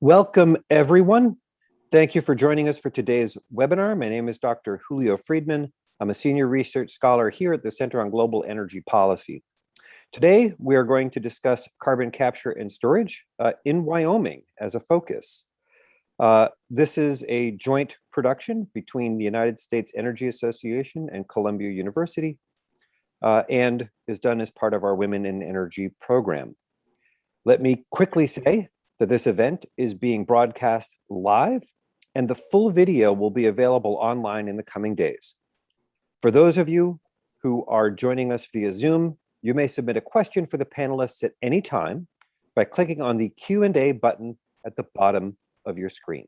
Welcome, everyone. Thank you for joining us for today's webinar. My name is Dr. Julio Friedman. I'm a senior research scholar here at the Center on Global Energy Policy. Today, we are going to discuss carbon capture and storage in Wyoming as a focus. This is a joint production between the United States Energy Association and Columbia University, and is done as part of our Women in Energy program. Let me quickly say that this event is being broadcast live, and the full video will be available online in the coming days. For those of you who are joining us via Zoom, you may submit a question for the panelists at any time by clicking on the Q&A button at the bottom of your screen.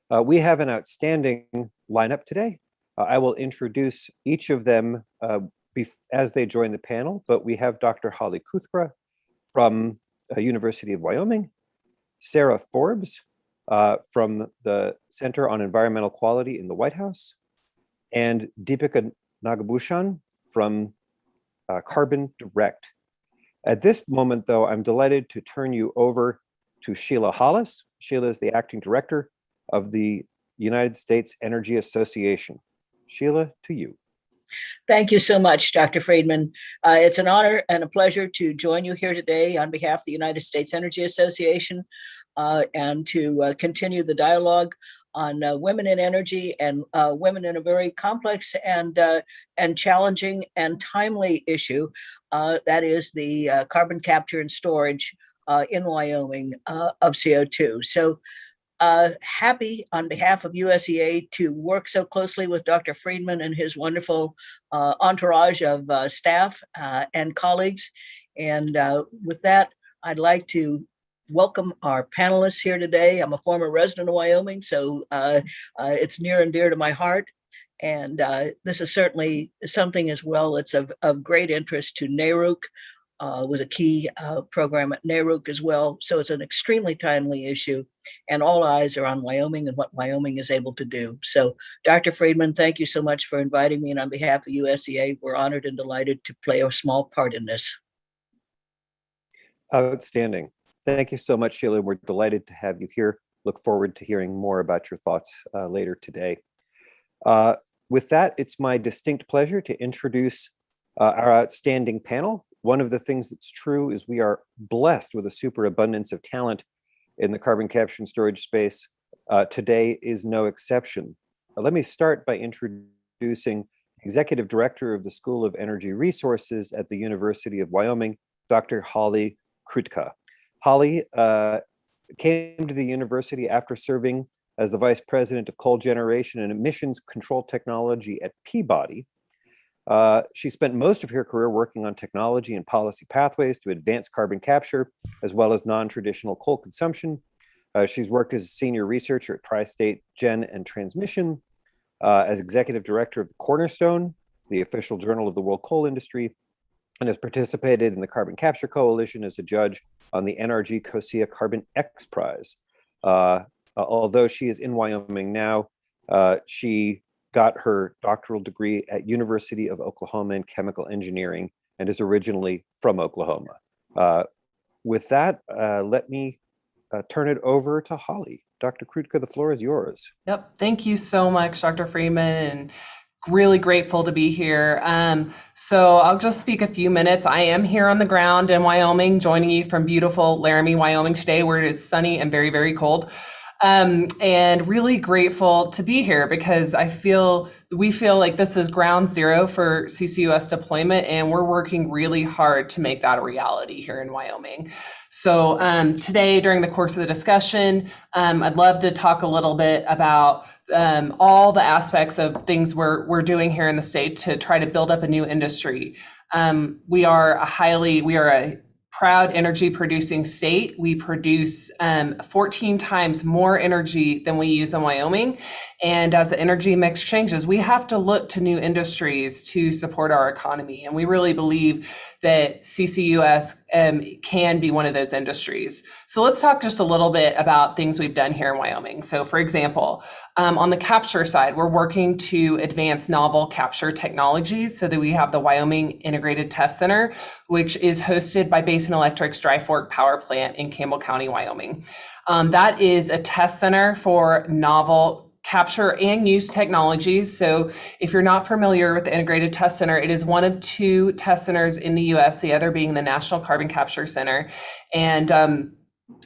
We have an outstanding lineup today. I will introduce each of them as they join the panel, but we have Dr. Holly Krutka from University of Wyoming, Sarah Forbes from the Center on Environmental Quality in the White House, and Deepika Nagabushan from Carbon Direct. At this moment, though, I'm delighted to turn you over to Sheila Hollis. Sheila is the acting director of the United States Energy Association. Sheila, to you. Thank you so much, Dr. Friedman. It's an honor and a pleasure to join you here today on behalf of the United States Energy Association and to continue the dialogue on women in energy and women in a very complex and challenging and timely issue that is the carbon capture and storage in Wyoming of CO2. So happy on behalf of USEA to work so closely with Dr. Friedman and his wonderful entourage of staff and colleagues. And with that, I'd like to welcome our panelists here today. I'm a former resident of Wyoming, so it's near and dear to my heart. And this is certainly something as well that's of great interest to NARUC. Was a key program at NARUC as well. So it's an extremely timely issue, and all eyes are on Wyoming and what Wyoming is able to do. So Dr. Friedman, thank you so much for inviting me, and on behalf of USEA, we're honored and delighted to play a small part in this. Outstanding. Thank you so much, Sheila. We're delighted to have you here. Look forward to hearing more about your thoughts later today. With that, it's my distinct pleasure to introduce our outstanding panel. One of the things that's true is we are blessed with a superabundance of talent in the carbon capture and storage space. Today is no exception. Let me start by introducing Executive Director of the School of Energy Resources at the University of Wyoming, Dr. Holly Krutka. Holly came to the university after serving as the Vice President of Coal Generation and Emissions Control Technology at Peabody. She spent most of her career working on technology and policy pathways to advance carbon capture, as well as non-traditional coal consumption. She's worked as a senior researcher at Tri-State Gen and Transmission, as executive director of the Cornerstone, the official journal of the world coal industry, and has participated in the Carbon Capture Coalition as a judge on the NRG COSIA Carbon X Prize. Although she is in Wyoming now, she got her doctoral degree at University of Oklahoma in chemical engineering and is originally from Oklahoma. With that, let me turn it over to Holly. Dr. Krutka, the floor is yours. Yep, thank you so much, Dr. Friedman, and really grateful to be here. So I'll just speak a few minutes. I am here on the ground in Wyoming, joining you from beautiful Laramie, Wyoming today, where it is sunny and very, very cold. And really grateful to be here because we feel like this is ground zero for CCUS deployment, and we're working really hard to make that a reality here in Wyoming. So today, during the course of the discussion, I'd love to talk a little bit about all the aspects of things we're doing here in the state to try to build up a new industry. We are a proud energy producing state. We produce 14 times more energy than we use in Wyoming. And as the energy mix changes, we have to look to new industries to support our economy. And we really believe that CCUS can be one of those industries. So let's talk just a little bit about things we've done here in Wyoming. So for example, on the capture side, we're working to advance novel capture technologies so that we have the Wyoming Integrated Test Center, which is hosted by Mason Electric's Dry Fork Power Plant in Campbell County, Wyoming. That is a test center for novel capture and use technologies. So if you're not familiar with the Integrated Test Center, it is one of 2 test centers in the US, the other being the National Carbon Capture Center. And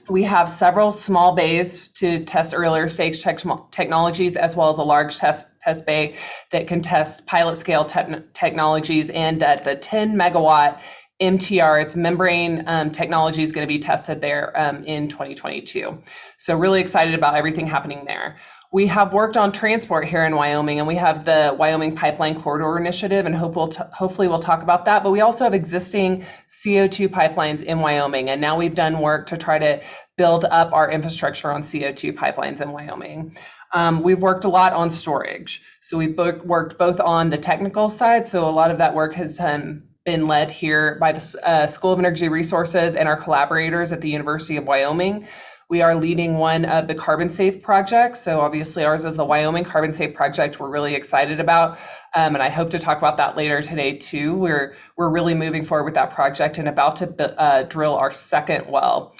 we have several small bays to test earlier stage technologies, as well as a large test bay that can test pilot scale technologies. And at the 10 megawatt MTR, its membrane technology, is going to be tested there in 2022. So really excited about everything happening there. We have worked on transport here in Wyoming, and we have the Wyoming Pipeline Corridor Initiative, and hopefully we'll talk about that. But we also have existing CO2 pipelines in Wyoming, and now we've done work to try to build up our infrastructure on CO2 pipelines in Wyoming. We've worked a lot on storage. So we've worked both on the technical side, so a lot of that work has been led here by the School of Energy Resources and our collaborators at the University of Wyoming. We are leading one of the Carbon Safe projects. So obviously ours is the Wyoming Carbon Safe project we're really excited about. And I hope to talk about that later today too. We're really moving forward with that project and about to drill our second well.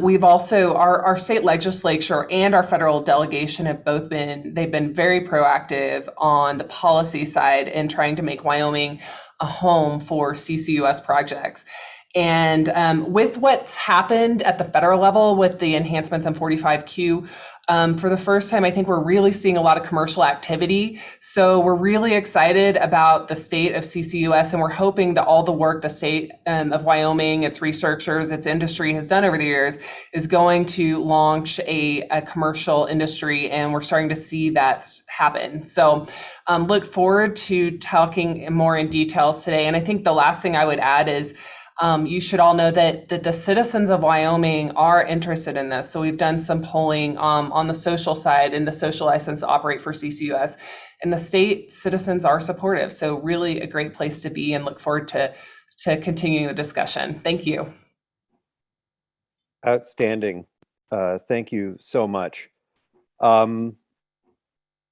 We've also, our state legislature and our federal delegation have they've been very proactive on the policy side in trying to make Wyoming a home for CCUS projects. And with what's happened at the federal level with the enhancements in 45Q, for the first time, I think we're really seeing a lot of commercial activity. So we're really excited about the state of CCUS, and we're hoping that all the work the state of Wyoming, its researchers, its industry has done over the years is going to launch a commercial industry, and we're starting to see that happen. So look forward to talking more in details today. And I think the last thing I would add is you should all know that the citizens of Wyoming are interested in this. So we've done some polling on the social side and the social license to operate for CCUS, and the state citizens are supportive. So really a great place to be, and look forward to continuing the discussion. Thank you. Outstanding. Thank you so much. I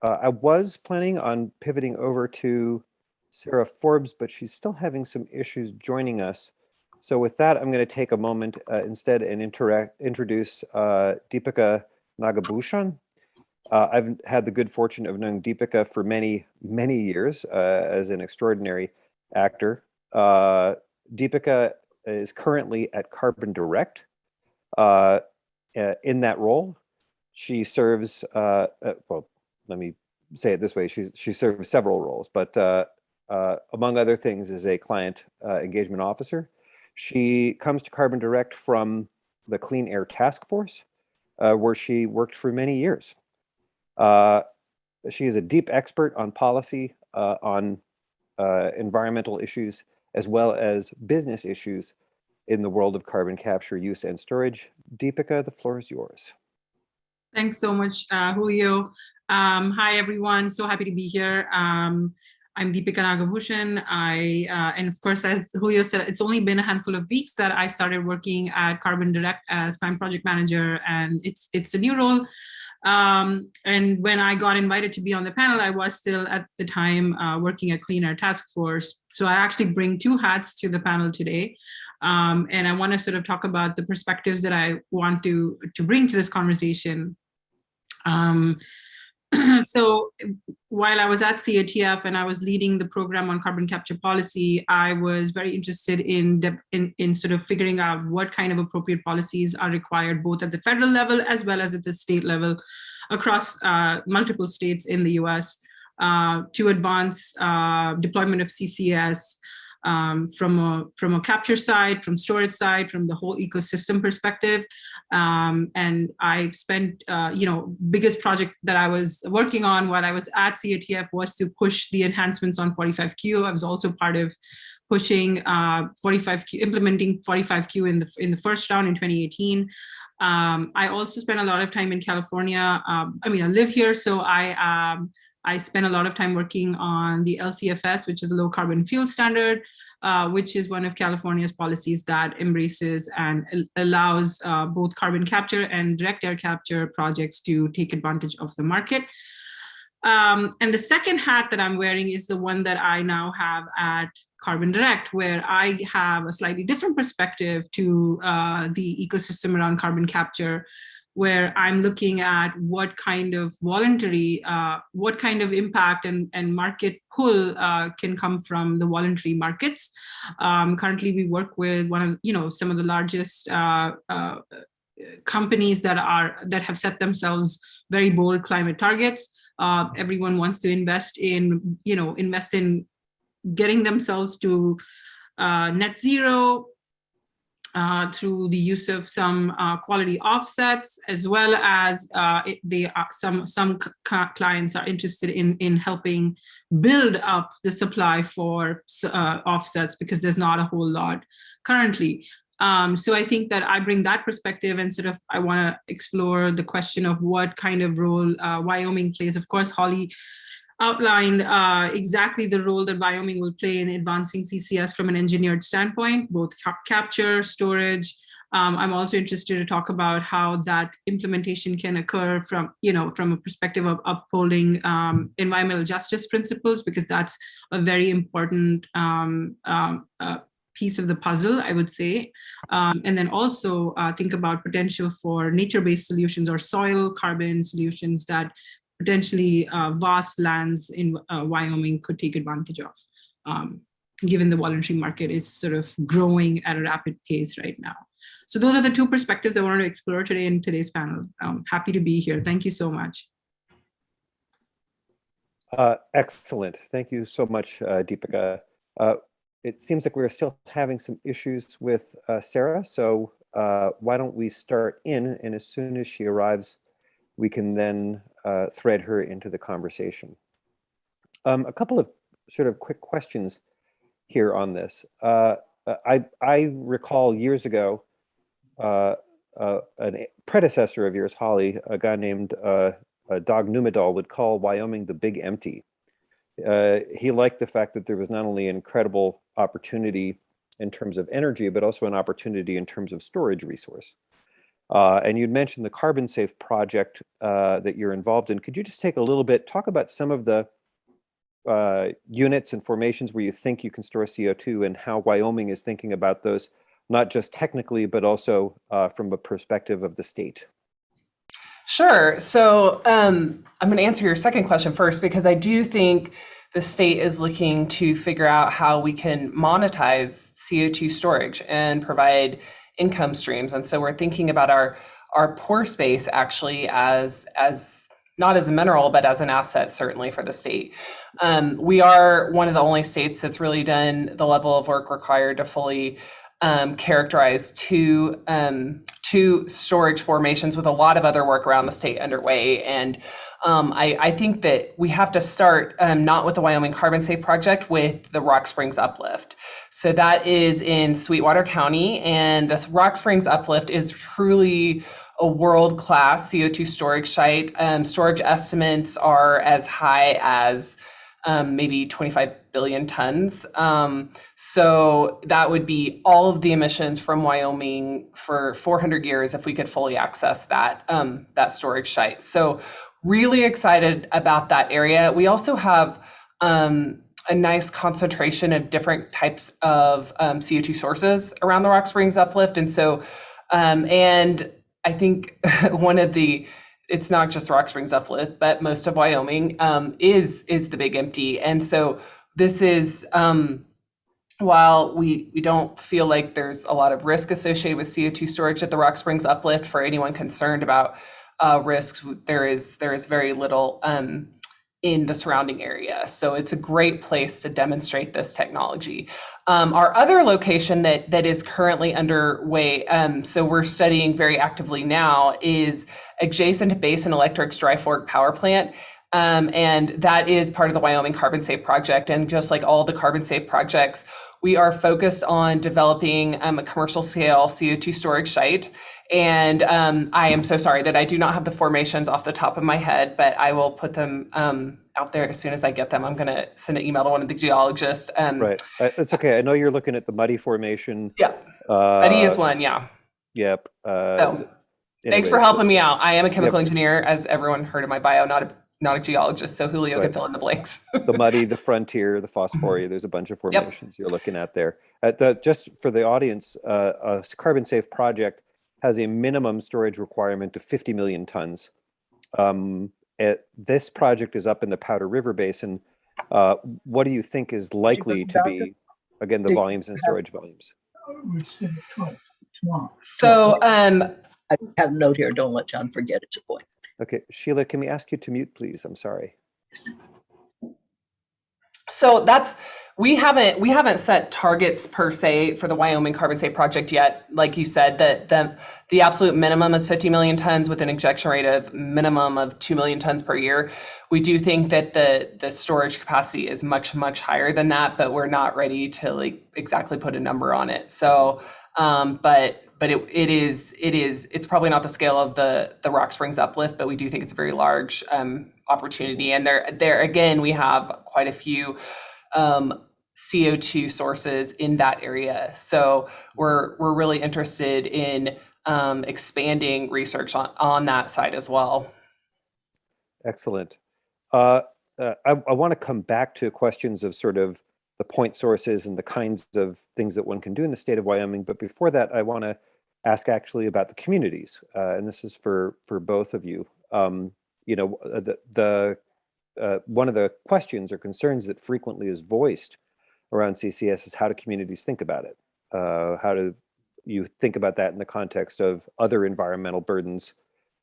was planning on pivoting over to Sarah Forbes, but she's still having some issues joining us. So with that, I'm going to take a moment instead and introduce Deepika Nagabushan. I've had the good fortune of knowing Deepika for many, many years as an extraordinary actor. Deepika is currently at Carbon Direct. In that role, she serves, well, let me say it this way, she serves several roles, but among other things is a client engagement officer. She comes to Carbon Direct from the Clean Air Task Force, where she worked for many years. She is a deep expert on policy, on environmental issues, as well as business issues in the world of carbon capture, use, and storage. Deepika, the floor is yours. Thanks so much, Julio. Hi, everyone. So happy to be here. I'm Deepika Nagabushan. And of course, as Julio said, it's only been a handful of weeks that I started working at Carbon Direct as Client Project Manager, and it's a new role. And when I got invited to be on the panel, I was still at the time working at Clean Air Task Force. So I actually bring 2 hats to the panel today. And I want to sort of talk about the perspectives that I want to bring to this conversation. So while I was at CATF and I was leading the program on carbon capture policy, I was very interested in sort of figuring out what kind of appropriate policies are required both at the federal level as well as at the state level across multiple states in the US to advance deployment of CCS from a capture side, from storage side, from the whole ecosystem perspective. And I spent, biggest project that I was working on while I was at CATF was to push the enhancements on 45Q. I was also part of pushing 45Q, implementing 45Q in the first round in 2018. I also spent a lot of time in California. I live here, so I spent a lot of time working on the LCFS, which is a low carbon fuel standard, which is one of California's policies that embraces and allows both carbon capture and direct air capture projects to take advantage of the market. And the second hat that I'm wearing is the one that I now have at Carbon Direct, where I have a slightly different perspective to the ecosystem around carbon capture, where I'm looking at what kind of voluntary, what kind of impact and market pull can come from the voluntary markets. Currently, we work with some of the largest companies that have set themselves very bold climate targets. Everyone wants to invest in getting themselves to net zero through the use of some quality offsets, as well as some clients are interested in helping build up the supply for offsets, because there's not a whole lot currently. So I think that I bring that perspective, and sort of I want to explore the question of what kind of role Wyoming plays. Of course, Holly outlined exactly the role that Wyoming will play in advancing CCS from an engineered standpoint, both capture, storage. I'm also interested to talk about how that implementation can occur from a perspective of upholding environmental justice principles, because that's a very important piece of the puzzle, I would say. And then also think about potential for nature-based solutions or soil carbon solutions that potentially vast lands in Wyoming could take advantage of, given the voluntary market is sort of growing at a rapid pace right now. So those are the two perspectives I wanted to explore today in today's panel. I'm happy to be here. Thank you so much. Excellent. Thank you so much, Deepika. It seems like we're still having some issues with Sarah, so why don't we start in, and as soon as she arrives, we can then thread her into the conversation. A couple of sort of quick questions here on this. I recall years ago, a predecessor of yours, Holly, a guy named Dag Numedal, would call Wyoming the Big Empty. He liked the fact that there was not only an incredible opportunity in terms of energy, but also an opportunity in terms of storage resource. And you'd mentioned the Carbon Safe project that you're involved in. Could you just take a little bit, talk about some of the units and formations where you think you can store CO2 and how Wyoming is thinking about those, not just technically, but also from a perspective of the state? Sure. So I'm going to answer your second question first, because I do think the state is looking to figure out how we can monetize CO2 storage and provide income streams. And so we're thinking about our pore space actually as not as a mineral, but as an asset, certainly for the state. We are one of the only states that's really done the level of work required to fully characterize two storage formations, with a lot of other work around the state underway. And I think that we have to start not with the Wyoming Carbon Safe project, with the Rock Springs Uplift. So that is in Sweetwater County, and this Rock Springs Uplift is truly a world-class CO2 storage site. Storage estimates are as high as maybe 25 billion tons. So that would be all of the emissions from Wyoming for 400 years if we could fully access that storage site. So really excited about that area. We also have a nice concentration of different types of CO2 sources around the Rock Springs Uplift. And so, and I think it's not just Rock Springs Uplift, but most of Wyoming is the Big Empty. And so this is, while we don't feel like there's a lot of risk associated with CO2 storage at the Rock Springs Uplift, for anyone concerned about risks, there is very little in the surrounding area. So it's a great place to demonstrate this technology. Our other location that is currently underway, so we're studying very actively now, is adjacent to Basin Electric's Dry Fork Power Plant. And that is part of the Wyoming Carbon Safe project. And just like all the Carbon Safe projects, we are focused on developing a commercial scale CO2 storage site. And I am so sorry that I do not have the formations off the top of my head, but I will put them out there as soon as I get them. I'm going to send an email to one of the geologists. Right. It's okay. I know you're looking at the Muddy Formation. Yeah. Muddy is one. Yeah. Yep. So thanks for helping me out. I am a chemical engineer, as everyone heard in my bio, not not a geologist, so Julio Right. can fill in the blanks. The muddy, the frontier, the phosphoria. There's a bunch of formations you're looking at there. Just for the audience, a carbon safe project has a minimum storage requirement of 50 million tons. This project is up in the Powder River Basin. What do you think is likely to be, again, the volumes and storage volumes? So I have a note here. Don't let John forget it's a point. Okay, Sheila, can we ask you to mute, please? I'm sorry. So we haven't set targets per se for the Wyoming Carbon Safe project yet. Like you said, that the absolute minimum is 50 million tons with an injection rate of minimum of 2 million tons per year. We do think that the storage capacity is much, much higher than that, but we're not ready to like exactly put a number on it. So, but it's probably not the scale of the Rock Springs Uplift, but we do think it's a very large opportunity. And there again, we have quite a few CO2 sources in that area. So we're really interested in expanding research on that side as well. Excellent. I want to come back to questions of sort of the point sources and the kinds of things that one can do in the state of Wyoming. But before that, I want to ask actually about the communities. And this is for both of you. You know, one of the questions or concerns that frequently is voiced around CCS is how do communities think about it? How do you think about that in the context of other environmental burdens?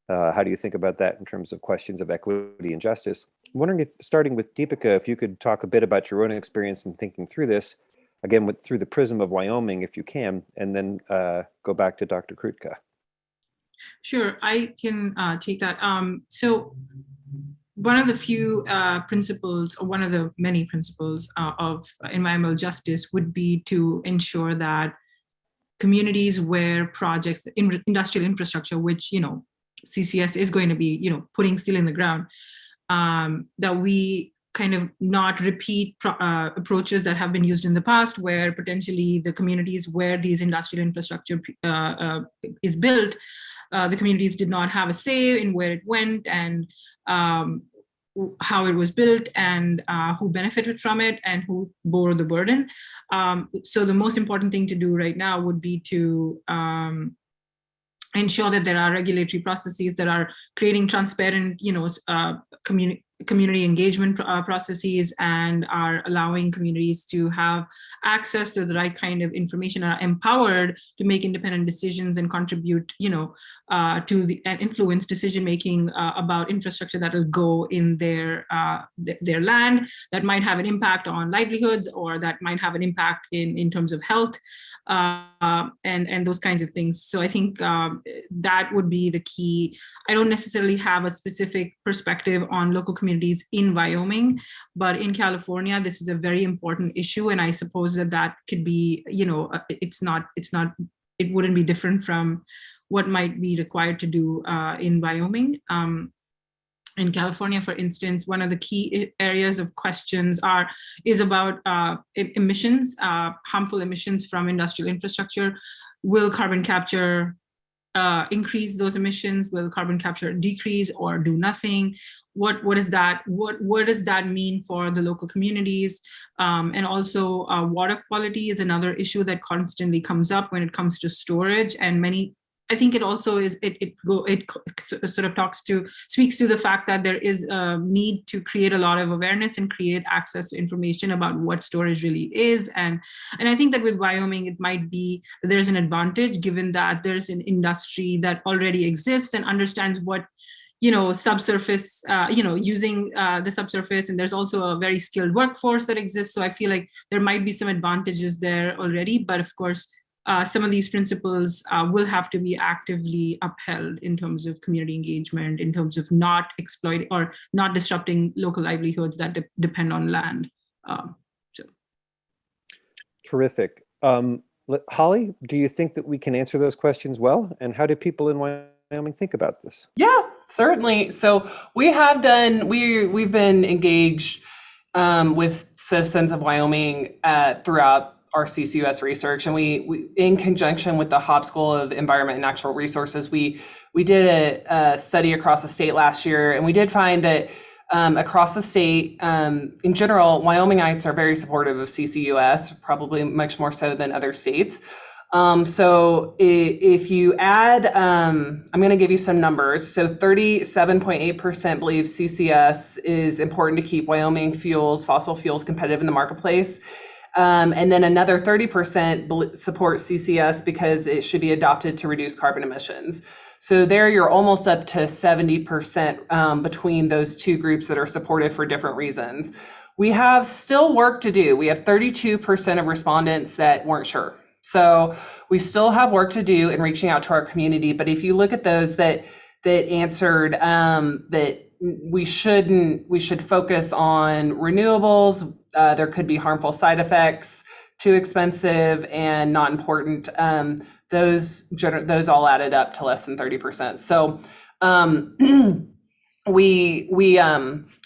How do you think about that in terms of questions of equity and justice? I'm wondering if, starting with Deepika, if you could talk a bit about your own experience in thinking through this, again, through the prism of Wyoming, if you can, and then go back to Dr. Krutka. Sure, I can take that. So one of the few principles, or one of the many principles of environmental justice would be to ensure that communities where projects, industrial infrastructure, which, you know, CCS is going to be, you know, putting steel in the ground, that we kind of not repeat approaches that have been used in the past, where potentially the communities where these industrial infrastructure is built, the communities did not have a say in where it went and how it was built and who benefited from it and who bore the burden. So the most important thing to do right now would be to ensure that there are regulatory processes that are creating transparent, you know, community engagement processes and are allowing communities to have access to the right kind of information, are empowered to make independent decisions and contribute, you know, to the and influence decision making about infrastructure that will go in their land that might have an impact on livelihoods or that might have an impact in terms of health. And those kinds of things. So I think that would be the key. I don't necessarily have a specific perspective on local communities in Wyoming, but in California, this is a very important issue. And I suppose that could be, you know, it wouldn't be different from what might be required to do in Wyoming. In California, for instance, one of the key areas of questions is about emissions, harmful emissions from industrial infrastructure. Will carbon capture increase those emissions? Will carbon capture decrease or do nothing? What is that? What does that mean for the local communities? And also water quality is another issue that constantly comes up when it comes to storage, and I think it also is, it sort of speaks to the fact that there is a need to create a lot of awareness and create access to information about what storage really is. And I think that with Wyoming, it might be that there's an advantage given that there's an industry that already exists and understands what, you know, subsurface, you know, using the subsurface. And there's also a very skilled workforce that exists. So I feel like there might be some advantages there already, but of course, some of these principles will have to be actively upheld in terms of community engagement, in terms of not exploiting or not disrupting local livelihoods that depend on land. Terrific. Holly, do you think that we can answer those questions well? And how do people in Wyoming think about this? Yeah, certainly. So we've been engaged with citizens of Wyoming throughout our CCUS research, and we in conjunction with the Hobbs School of Environment and Natural Resources, we did a study across the state last year, and we did find that across the state. In general, Wyomingites are very supportive of CCUS, probably much more so than other states. So if you add, I'm going to give you some numbers. So 37.8% believe CCS is important to keep Wyoming fossil fuels competitive in the marketplace. And then another 30% support CCS because it should be adopted to reduce carbon emissions. So there you're almost up to 70% between those two groups that are supportive for different reasons. We have still work to do. We have 32% of respondents that weren't sure. So we still have work to do in reaching out to our community. But if you look at those that answered that we should focus on renewables, there could be harmful side effects, too expensive and not important. Those all added up to less than 30%. So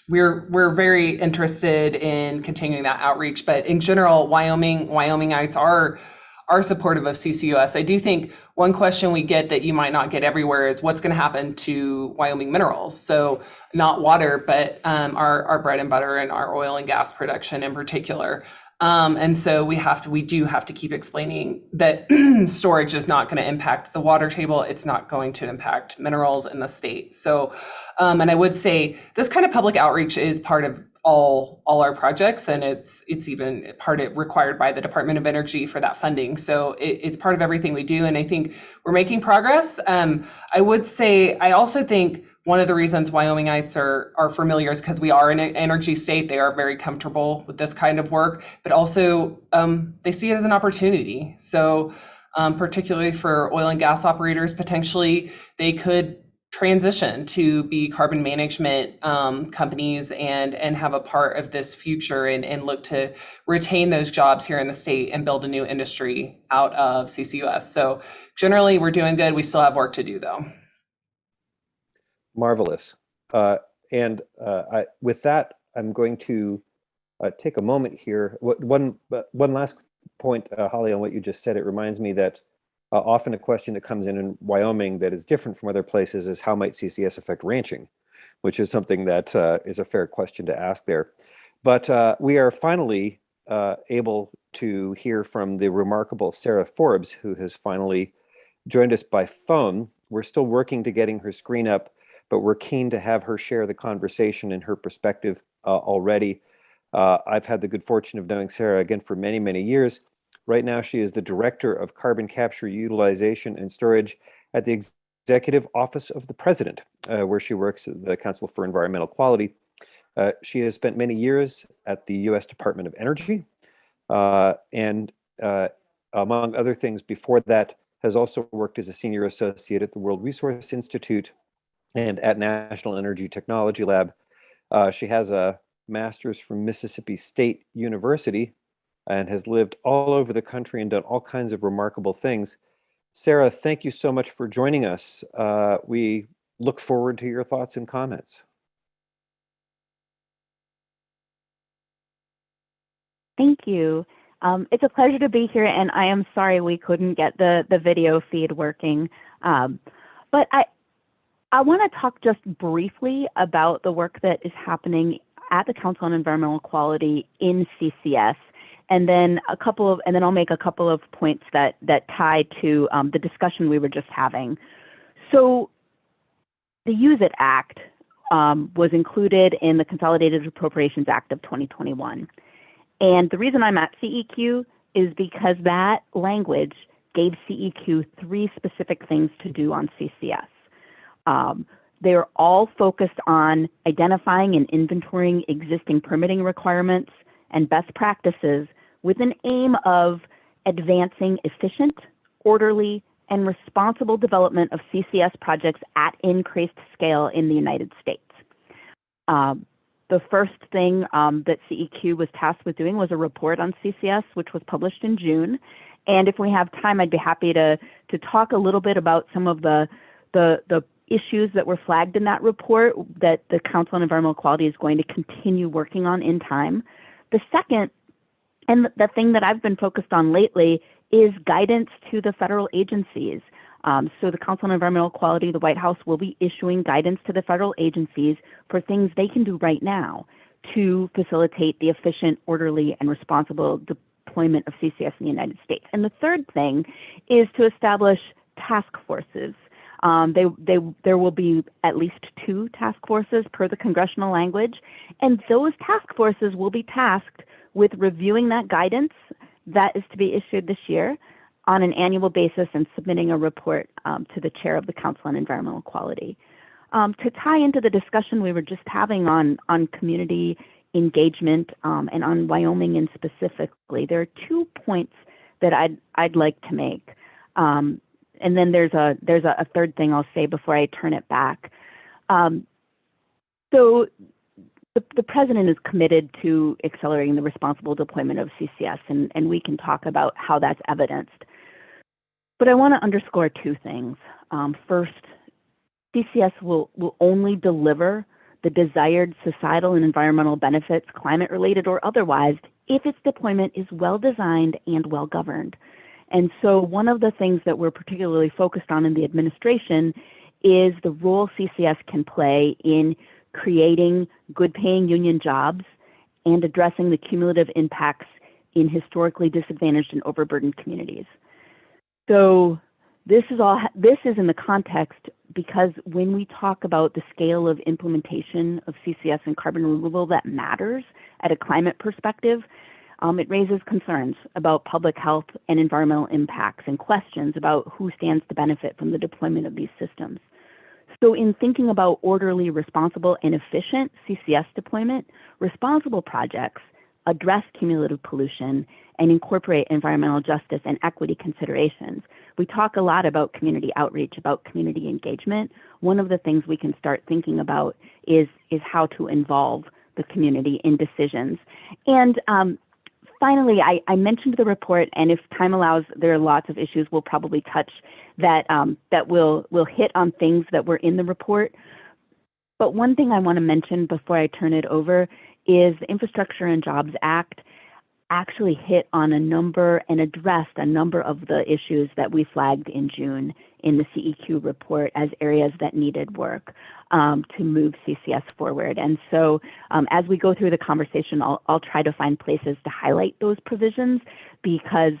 we're very interested in continuing that outreach. But in general, Wyomingites are supportive of CCUS. I do think one question we get that you might not get everywhere is what's going to happen to Wyoming minerals. So not water, but our bread and butter and our oil and gas production in particular. And so we do have to keep explaining that storage is not going to impact the water table. It's not going to impact minerals in the state. So, and I would say this kind of public outreach is part of all our projects, and it's even required by the Department of Energy for that funding. So it's part of everything we do, and I think we're making progress. I would say I also think one of the reasons Wyomingites are familiar is because we are in an energy state. They are very comfortable with this kind of work, but also they see it as an opportunity. So particularly for oil and gas operators, potentially they could transition to be carbon management companies and have a part of this future and look to retain those jobs here in the state and build a new industry out of CCUS. So generally we're doing good. We still have work to do though. Marvelous. With that, I'm going to take a moment here. One last point, Holly, on what you just said. It reminds me that often a question that comes in Wyoming that is different from other places is how might CCS affect ranching, which is something that is a fair question to ask there. But we are finally able to hear from the remarkable Sarah Forbes, who has finally joined us by phone. We're still working to getting her screen up, but we're keen to have her share the conversation and her perspective already. I've had the good fortune of knowing Sarah again for many, many years. Right now, she is the Director of Carbon Capture, Utilization, and Storage at the Executive Office of the President, where she works at the Council for Environmental Quality. She has spent many years at the U.S. Department of Energy, and among other things before that, has also worked as a senior associate at the World Resource Institute and at National Energy Technology Lab. She has a master's from Mississippi State University and has lived all over the country and done all kinds of remarkable things. Sarah, thank you so much for joining us. We look forward to your thoughts and comments. Thank you. It's a pleasure to be here, and I am sorry we couldn't get the video feed working. But I want to talk just briefly about the work that is happening at the Council on Environmental Quality in CCS, and then I'll make a couple of points that tie to the discussion we were just having. So the Use It Act was included in the Consolidated Appropriations Act of 2021. And the reason I'm at CEQ is because that language gave CEQ 3 specific things to do on CCS. They're all focused on identifying and inventorying existing permitting requirements and best practices with an aim of advancing efficient, orderly, and responsible development of CCS projects at increased scale in the United States. The first thing that CEQ was tasked with doing was a report on CCS, which was published in June. And if we have time, I'd be happy to talk a little bit about some of the issues that were flagged in that report that the Council on Environmental Quality is going to continue working on in time. The second, and the thing that I've been focused on lately, is guidance to the federal agencies. So the Council on Environmental Quality, the White House, will be issuing guidance to the federal agencies for things they can do right now to facilitate the efficient, orderly, and responsible deployment of CCS in the United States. And the third thing is to establish task forces. There will be at least 2 task forces per the congressional language, and those task forces will be tasked with reviewing that guidance that is to be issued this year on an annual basis and submitting a report to the chair of the Council on Environmental Quality. To tie into the discussion we were just having on community engagement and on Wyoming and specifically, there are 2 points that I'd like to make. And then there's a third thing I'll say before I turn it back. So the president is committed to accelerating the responsible deployment of CCS, and we can talk about how that's evidenced. But I want to underscore 2 things. First, CCS will only deliver the desired societal and environmental benefits, climate-related or otherwise, if its deployment is well-designed and well-governed. And so one of the things that we're particularly focused on in the administration is the role CCS can play in creating good-paying union jobs and addressing the cumulative impacts in historically disadvantaged and overburdened communities. So this is in the context because when we talk about the scale of implementation of CCS and carbon removal that matters at a climate perspective, it raises concerns about public health and environmental impacts and questions about who stands to benefit from the deployment of these systems. So in thinking about orderly, responsible, and efficient CCS deployment, responsible projects address cumulative pollution and incorporate environmental justice and equity considerations. We talk a lot about community outreach, about community engagement. One of the things we can start thinking about is how to involve the community in decisions. And finally, I mentioned the report, and if time allows, there are lots of issues we'll probably touch that will hit on things that were in the report. But one thing I want to mention before I turn it over is the Infrastructure and Jobs Act actually hit on a number and addressed a number of the issues that we flagged in June in the CEQ report as areas that needed work to move CCS forward. And so as we go through the conversation, I'll try to find places to highlight those provisions because,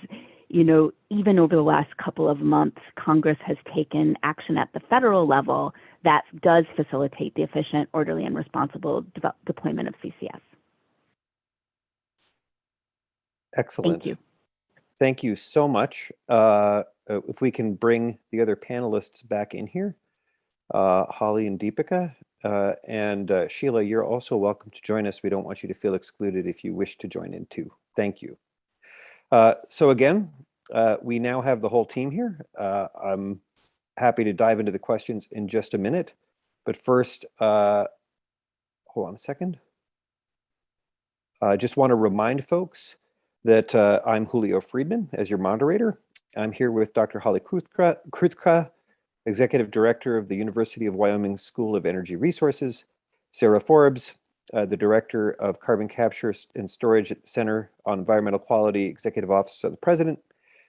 you know, even over the last couple of months, Congress has taken action at the federal level that does facilitate the efficient, orderly, and responsible deployment of CCS. Excellent. Thank you. Thank you so much. If we can bring the other panelists back in here, Holly and Deepika, and Sheila, you're also welcome to join us. We don't want you to feel excluded if you wish to join in too. Thank you. So again, we now have the whole team here. I'm happy to dive into the questions in just a minute, but first, hold on a second. I just want to remind folks that I'm Julio Friedman as your moderator. I'm here with Dr. Holly Krutka, Executive Director of the University of Wyoming School of Energy Resources, Sarah Forbes, the Director of Carbon Capture and Storage at the Center on Environmental Quality, Executive Office of the President,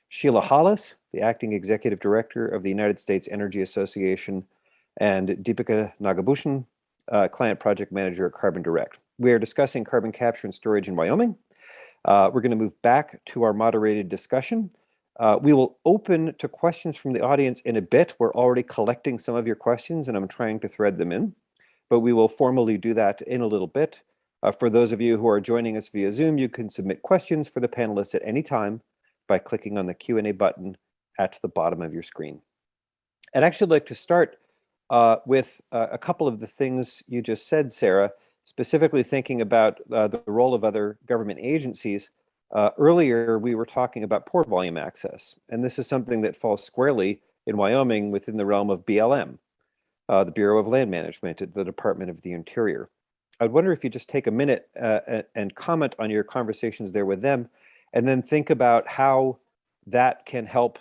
Sheila Hollis, the Acting Executive Director of the United States Energy Association, and Deepika Nagabushan, Client Project Manager at Carbon Direct. We are discussing carbon capture and storage in Wyoming. We're going to move back to our moderated discussion. We will open to questions from the audience in a bit. We're already collecting some of your questions and I'm trying to thread them in, but we will formally do that in a little bit. For those of you who are joining us via Zoom, you can submit questions for the panelists at any time by clicking on the Q&A button at the bottom of your screen. I'd actually like to start with a couple of the things you just said, Sarah, specifically thinking about the role of other government agencies. Earlier, we were talking about port volume access, and this is something that falls squarely in Wyoming within the realm of BLM, the Bureau of Land Management at the Department of the Interior. I'd wonder if you just take a minute and comment on your conversations there with them, and then think about how that can help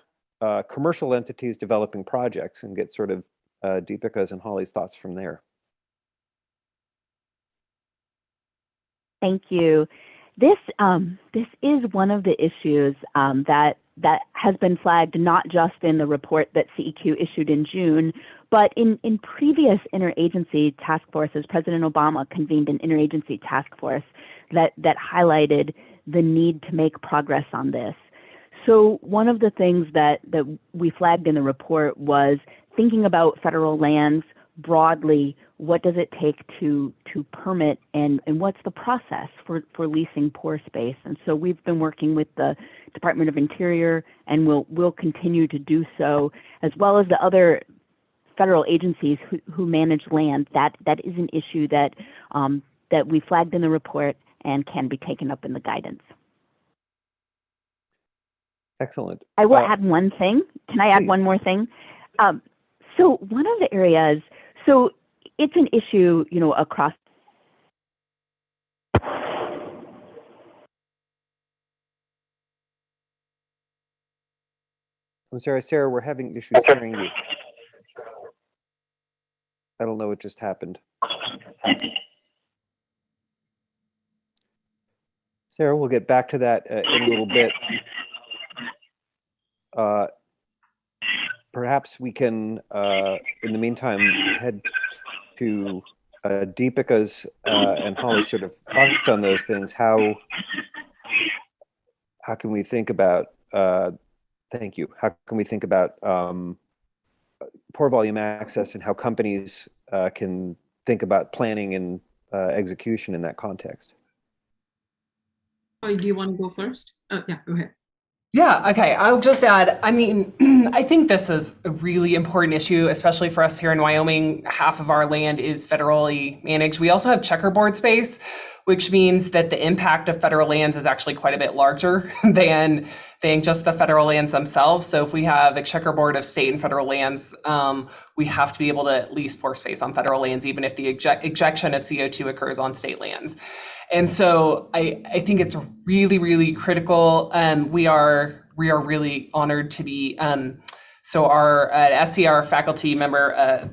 commercial entities developing projects and get sort of Deepika's and Holly's thoughts from there. Thank you. This is one of the issues that that has been flagged not just in the report that CEQ issued in June, but in previous interagency task forces. President Obama convened an interagency task force that highlighted the need to make progress on this. So one of the things that we flagged in the report was thinking about federal lands broadly. What does it take to permit, and what's the process for leasing pore space? And so we've been working with the Department of Interior, and we'll continue to do so, as well as the other federal agencies who manage land. That is an issue that we flagged in the report and can be taken up in the guidance. Excellent. I will add one thing. Can I add please. one more thing? So one of the areas, so it's an issue, across. I'm sorry, Sarah, we're having issues hearing you. I don't know what just happened. Sarah, we'll get back to that in a little bit. Perhaps we can, in the meantime, head to Deepika's and Holly's sort of thoughts on those things. How can we think about, thank you, how can we think about pore volume access and how companies can think about planning and execution in that context? Holly, do you want to go first? Yeah, go ahead. Yeah, okay. I'll just add, I mean, I think this is a really important issue, especially for us here in Wyoming. Half of our land is federally managed. We also have checkerboard space, which means that the impact of federal lands is actually quite a bit larger than just the federal lands themselves. So if we have a checkerboard of state and federal lands, we have to be able to lease pore space on federal lands, even if the ejection of CO2 occurs on state lands. And so I think it's really, really critical. We are really honored to be, so our SCR faculty member,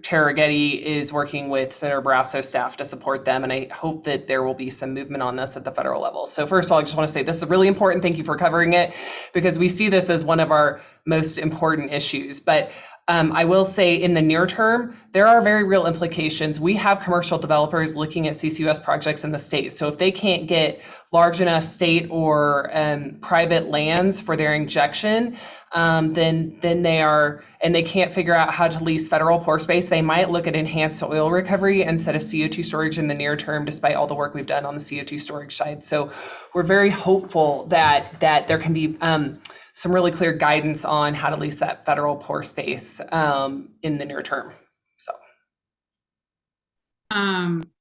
Tara Rigetti, is working with Senator Barrasso staff to support them. And I hope that there will be some movement on this at the federal level. So first of all, I just want to say this is really important. Thank you for covering it, because we see this as one of our most important issues. But I will say in the near term, there are very real implications. We have commercial developers looking at CCUS projects in the state. So if they can't get large enough state or private lands for their injection, then they can't figure out how to lease federal pore space, they might look at enhanced oil recovery instead of CO2 storage in the near term, despite all the work we've done on the CO2 storage side. So we're very hopeful that there can be some really clear guidance on how to lease that federal pore space in the near term. So.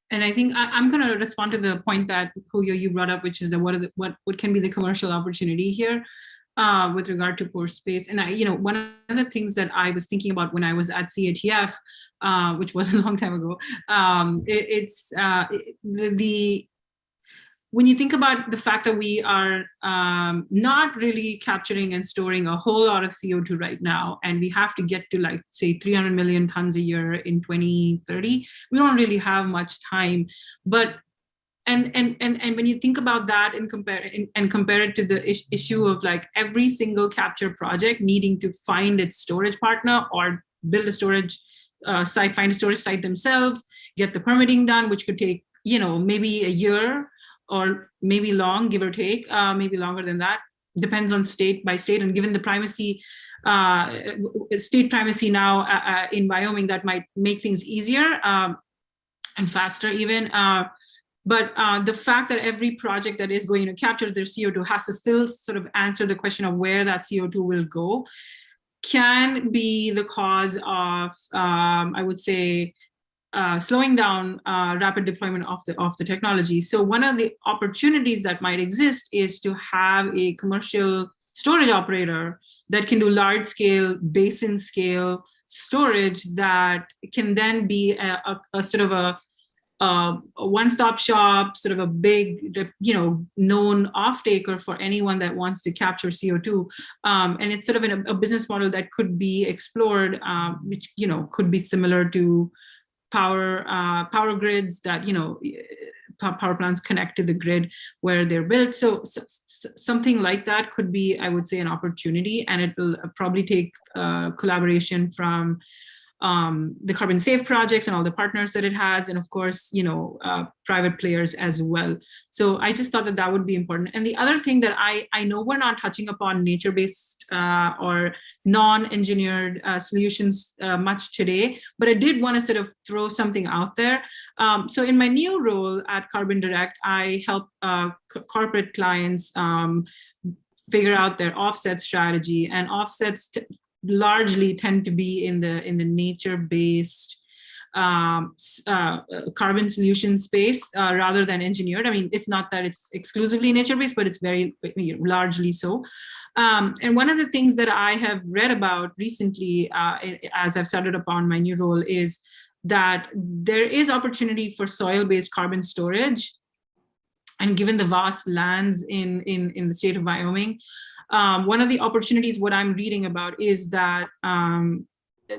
And I think I'm going to respond to the point that Julio, you brought up, which is what can be the commercial opportunity here with regard to pore space. And one of the things that I was thinking about when I was at CATF, which was a long time ago, when you think about the fact that we are not really capturing and storing a whole lot of CO2 right now, and we have to get to, like, say 300 million tons a year in 2030, we don't really have much time. But and when you think about that and compare it to the issue of, like, every single capture project needing to find its storage partner or build a storage site, find a storage site themselves, get the permitting done, which could take maybe a year, or maybe long, give or take, maybe longer than that, depends on state by state. And given the primacy, state primacy now in Wyoming, that might make things easier and faster even. But the fact that every project that is going to capture their CO2 has to still sort of answer the question of where that CO2 will go can be the cause of, I would say, slowing down rapid deployment of the technology. So one of the opportunities that might exist is to have a commercial storage operator that can do large scale, basin scale storage that can then be a sort of a one-stop shop, sort of a big, known off-taker for anyone that wants to capture CO2. And it's sort of a business model that could be explored, which, could be similar to power grids that, power plants connect to the grid where they're built. So something like that could be, I would say, an opportunity, and it will probably take collaboration from the Carbon Safe projects and all the partners that it has, and of course, private players as well. So I just thought that that would be important. And the other thing that I know we're not touching upon nature-based or non-engineered solutions much today, but I did want to sort of throw something out there. So in my new role at Carbon Direct, I help corporate clients figure out their offset strategy, and offsets largely tend to be in the nature-based carbon solution space rather than engineered. I mean, it's not that it's exclusively nature-based, but it's very largely so. And one of the things that I have read about recently, as I've started upon my new role, is that there is opportunity for soil-based carbon storage. And given the vast lands in the state of Wyoming, one of the opportunities, what I'm reading about, is that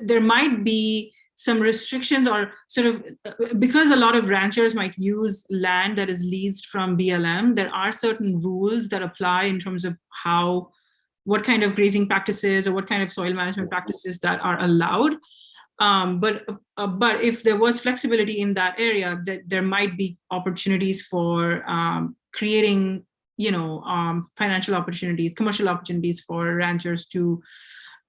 there might be some restrictions, or sort of, because a lot of ranchers might use land that is leased from BLM, there are certain rules that apply in terms of what kind of grazing practices or what kind of soil management practices that are allowed. But if there was flexibility in that area, that there might be opportunities for creating financial opportunities, commercial opportunities for ranchers to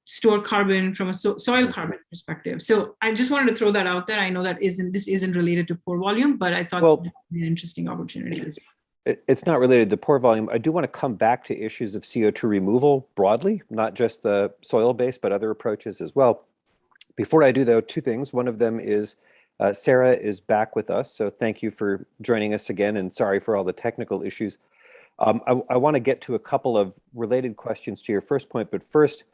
store carbon from a soil carbon perspective. So I just wanted to throw that out there. I know that this isn't related to pore volume, but I thought it would be an interesting opportunity as well. It's not related to pore volume. I do want to come back to issues of CO2 removal broadly, not just the soil-based, but other approaches as well. Before I do, though, two things. One of them is Sarah is back with us, so thank you for joining us again, and sorry for all the technical issues. I want to get to a couple of related questions to your first point, but first,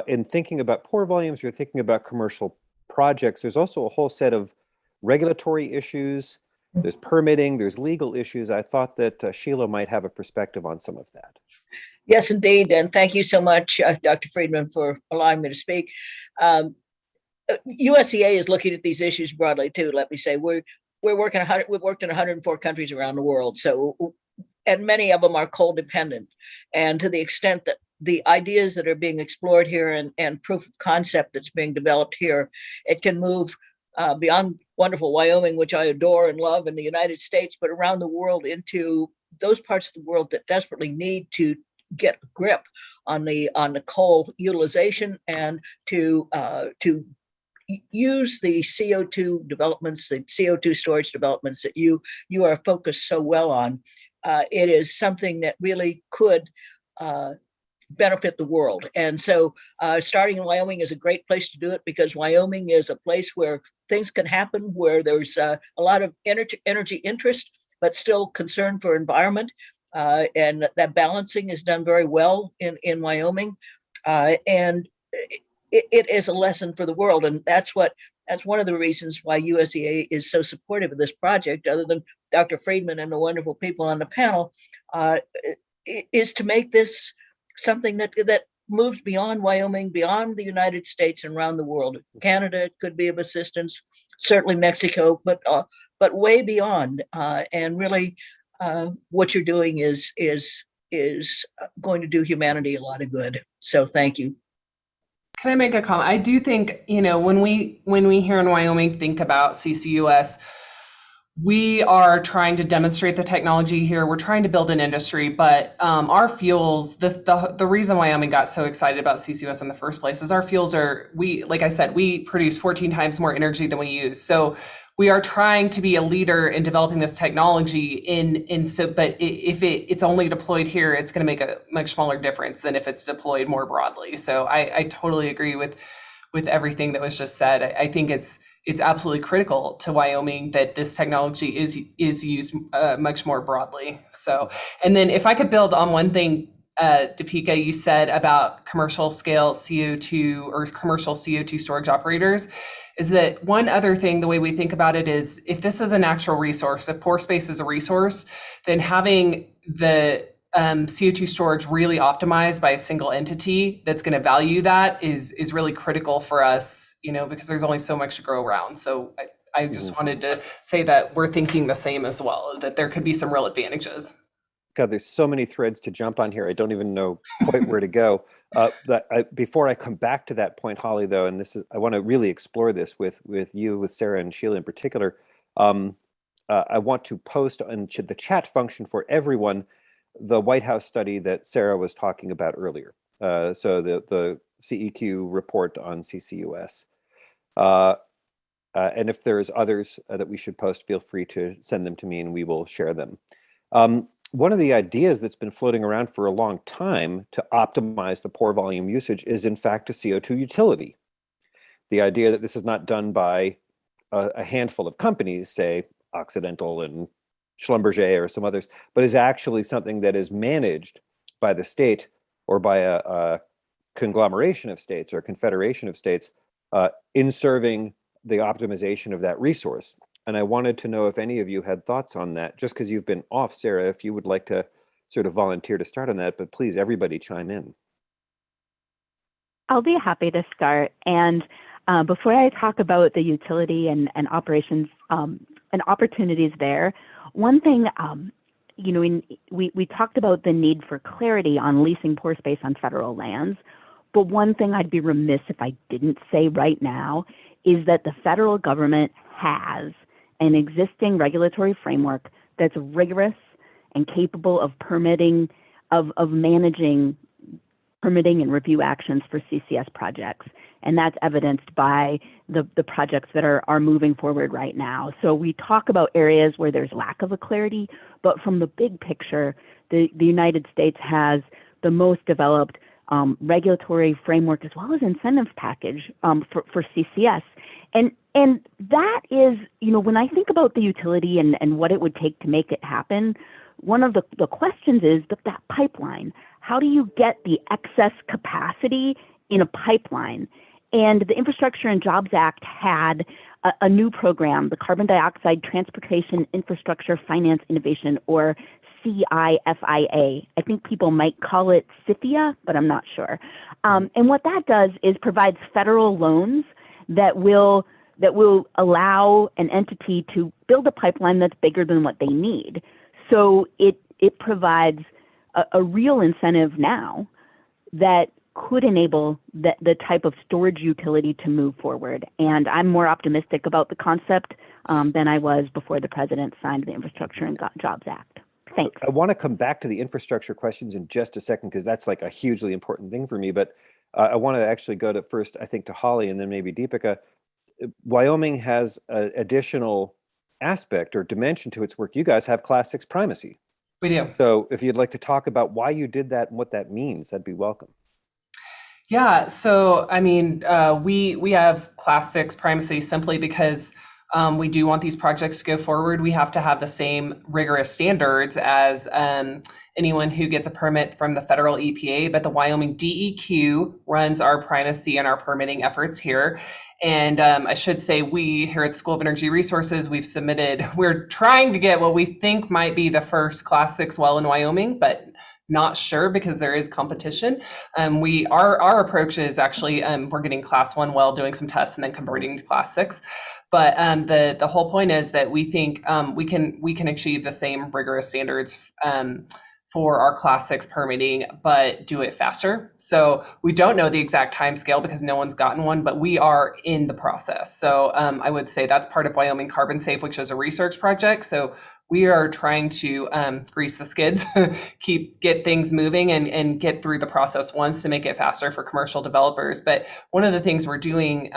in thinking about pore volumes, you're thinking about commercial projects. There's also a whole set of regulatory issues. There's permitting, there's legal issues. I thought that Sheila might have a perspective on some of that. Yes, indeed. And thank you so much, Dr. Friedman, for allowing me to speak. USDA is looking at these issues broadly too. Let me say, we've worked in 104 countries around the world. So, and many of them are coal dependent. And to the extent that the ideas that are being explored here and proof of concept that's being developed here, it can move beyond wonderful Wyoming, which I adore and love, in the United States, but around the world, into those parts of the world that desperately need to get a grip on the coal utilization, and to use the CO2 developments, the CO2 storage developments that you are focused so well on. It is something that really could benefit the world. And so starting in Wyoming is a great place to do it, because Wyoming is a place where things can happen, where there's a lot of energy interest, but still concern for environment. And that balancing is done very well in Wyoming. And it is a lesson for the world. And that's one of the reasons why USDA is so supportive of this project, other than Dr. Friedman and the wonderful people on the panel, is to make this something that moves beyond Wyoming, beyond the United States, and around the world. Canada could be of assistance, certainly Mexico, but way beyond. And really, what you're doing is going to do humanity a lot of good. So thank you. Can I make a comment? I do think, when we here in Wyoming think about CCUS, we are trying to demonstrate the technology here. We're trying to build an industry, but our fuels, the reason Wyoming got so excited about CCUS in the first place is our fuels like I said, we produce 14 times more energy than we use. So we are trying to be a leader in developing this technology but if it's only deployed here, it's going to make a much smaller difference than if it's deployed more broadly. So I totally agree with everything that was just said. I think it's absolutely critical to Wyoming that this technology is used much more broadly. So, and then if I could build on one thing, Deepika, you said about commercial scale CO2 or commercial CO2 storage operators, is that one other thing, the way we think about it is, if this is a natural resource, if pore space is a resource, then having the CO2 storage really optimized by a single entity that's going to value that is really critical for us, because there's only so much to grow around. So I just wanted to say that we're thinking the same as well, that there could be some real advantages. God, there's so many threads to jump on here. I don't even know quite where to go. Before I come back to that point, Holly, though, and I want to really explore this with you, with Sarah and Sheila in particular. I want to post on the chat function for everyone the White House study that Sarah was talking about earlier. So the CEQ report on CCUS. And if there's others that we should post, feel free to send them to me and we will share them. One of the ideas that's been floating around for a long time to optimize the pore volume usage is in fact a CO2 utility. The idea that this is not done by a handful of companies, say Occidental and Schlumberger or some others, but is actually something that is managed by the state or by a conglomeration of states or confederation of states in serving the optimization of that resource. And I wanted to know if any of you had thoughts on that, just because you've been off, Sarah, if you would like to sort of volunteer to start on that, but please, everybody chime in. I'll be happy to start. And before I talk about the utility and operations and opportunities there, one thing, we talked about the need for clarity on leasing pore space on federal lands. But one thing I'd be remiss if I didn't say right now is that the federal government has an existing regulatory framework that's rigorous and capable of permitting, of managing permitting and review actions for CCS projects. And that's evidenced by the projects that are moving forward right now. So we talk about areas where there's lack of a clarity, but from the big picture, the United States has the most developed regulatory framework as well as incentives package for CCS. And that is, when I think about the utility and what it would take to make it happen, one of the questions is that pipeline. How do you get the excess capacity in a pipeline? And the Infrastructure and Jobs Act had a new program, the Carbon Dioxide Transportation Infrastructure Finance Innovation, or CIFIA. I think people might call it CIFIA, but I'm not sure. And what that does is provides federal loans that will allow an entity to build a pipeline that's bigger than what they need. So it provides a real incentive now that could enable the type of storage utility to move forward. And I'm more optimistic about the concept than I was before the president signed the Infrastructure and Jobs Act. Thanks. I want to come back to the infrastructure questions in just a second, because that's like a hugely important thing for me. But I want to actually go to first, I think, to Holly and then maybe Deepika. Wyoming has an additional aspect or dimension to its work. You guys have Class 6 primacy. We do. So if you'd like to talk about why you did that and what that means, that'd be welcome. Yeah, so I mean, we have Class 6 primacy simply because we do want these projects to go forward. We have to have the same rigorous standards as anyone who gets a permit from the federal EPA, but the Wyoming DEQ runs our primacy and our permitting efforts here. And I should say, we here at School of Energy Resources, we're trying to get what we think might be the first Class 6 well in Wyoming, but not sure because there is competition. Our approach is actually we're getting Class 1 well, doing some tests, and then converting to Class 6. But the whole point is that we think we can achieve the same rigorous standards for our Class 6 permitting, but do it faster. So we don't know the exact time scale because no one's gotten one, but we are in the process. So I would say that's part of Wyoming Carbon Safe, which is a research project. So we are trying to grease the skids, get things moving and get through the process once to make it faster for commercial developers. But one of the things we're doing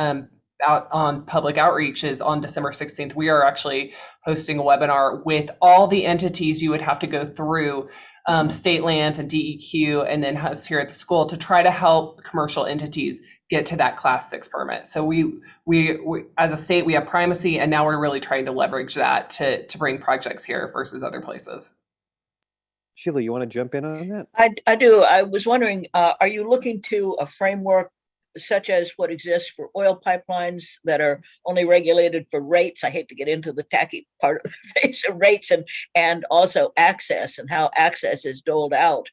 out on public outreach is on December 16th, we are actually hosting a webinar with all the entities you would have to go through, state lands and DEQ, and then us here at the school to try to help commercial entities get to that Class 6 permit. So we as a state, we have primacy, and now we're really trying to leverage that to bring projects here versus other places. Sheila, you want to jump in on that? I do. I was wondering, are you looking to a framework such as what exists for oil pipelines that are only regulated for rates? I hate to get into the tacky part of the face of rates, and also access and how access is doled out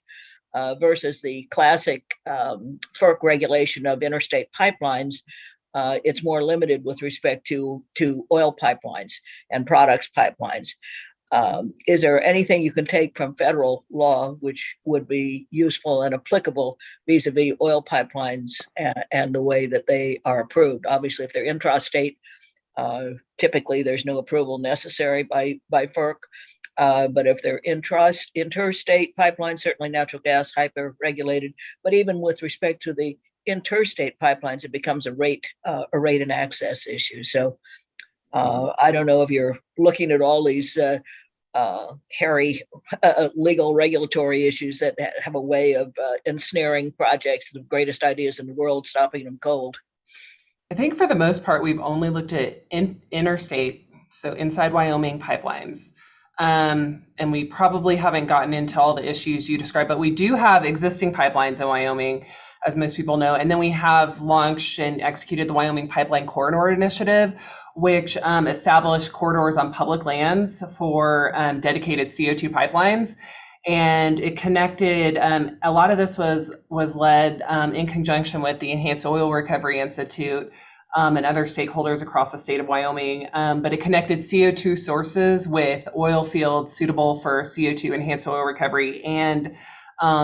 versus the classic FERC regulation of interstate pipelines. It's more limited with respect to oil pipelines and products pipelines. Is there anything you can take from federal law which would be useful and applicable vis-a-vis oil pipelines and the way that they are approved? Obviously, if they're intrastate, typically there's no approval necessary by FERC. But if they're interstate pipelines, certainly natural gas hyper-regulated. But even with respect to the interstate pipelines, it becomes a rate and access issue. So I don't know if you're looking at all these hairy legal regulatory issues that have a way of ensnaring projects, the greatest ideas in the world, stopping them cold. I think for the most part, we've only looked at interstate, so inside Wyoming pipelines. And we probably haven't gotten into all the issues you described, but we do have existing pipelines in Wyoming, as most people know. And then we have launched and executed the Wyoming Pipeline Corridor Initiative, which established corridors on public lands for dedicated CO2 pipelines. And it connected, a lot of this was led in conjunction with the Enhanced Oil Recovery Institute and other stakeholders across the state of Wyoming. But it connected CO2 sources with oil fields suitable for CO2 enhanced oil recovery and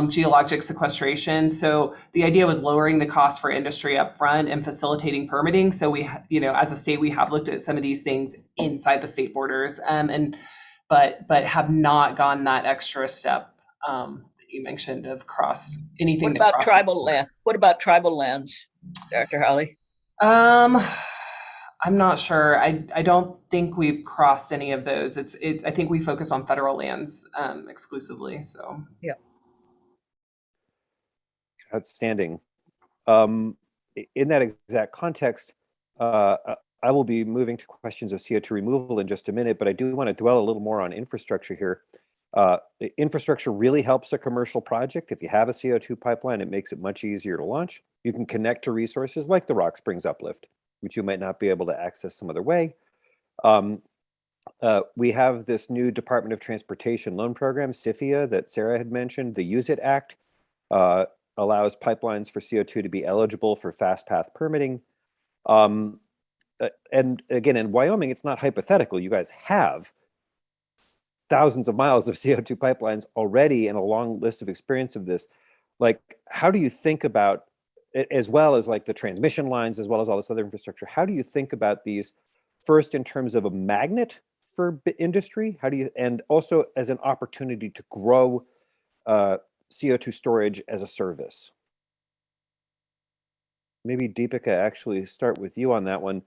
geologic sequestration. So the idea was lowering the cost for industry up front and facilitating permitting. So we, as a state, we have looked at some of these things inside the state borders, but have not gone that extra step that you mentioned of cross anything. What about tribal land? What about tribal lands, Dr. Holly? I'm not sure. I don't think we've crossed any of those. I think we focus on federal lands exclusively. So yeah. Outstanding. In that exact context, I will be moving to questions of CO2 removal in just a minute, but I do want to dwell a little more on infrastructure here. Infrastructure really helps a commercial project. If you have a CO2 pipeline, it makes it much easier to launch. You can connect to resources like the Rock Springs Uplift, which you might not be able to access some other way. We have this new Department of Transportation loan program, CIFIA, that Sarah had mentioned. The Use It Act allows pipelines for CO2 to be eligible for fast path permitting. And again, in Wyoming, it's not hypothetical. You guys have thousands of miles of CO2 pipelines already and a long list of experience of this. Like, how do you think about, as well as like the transmission lines, as well as all this other infrastructure, how do you think about these first in terms of a magnet for industry? How do you, and also as an opportunity to grow CO2 storage as a service? Maybe Deepika, actually start with you on that one.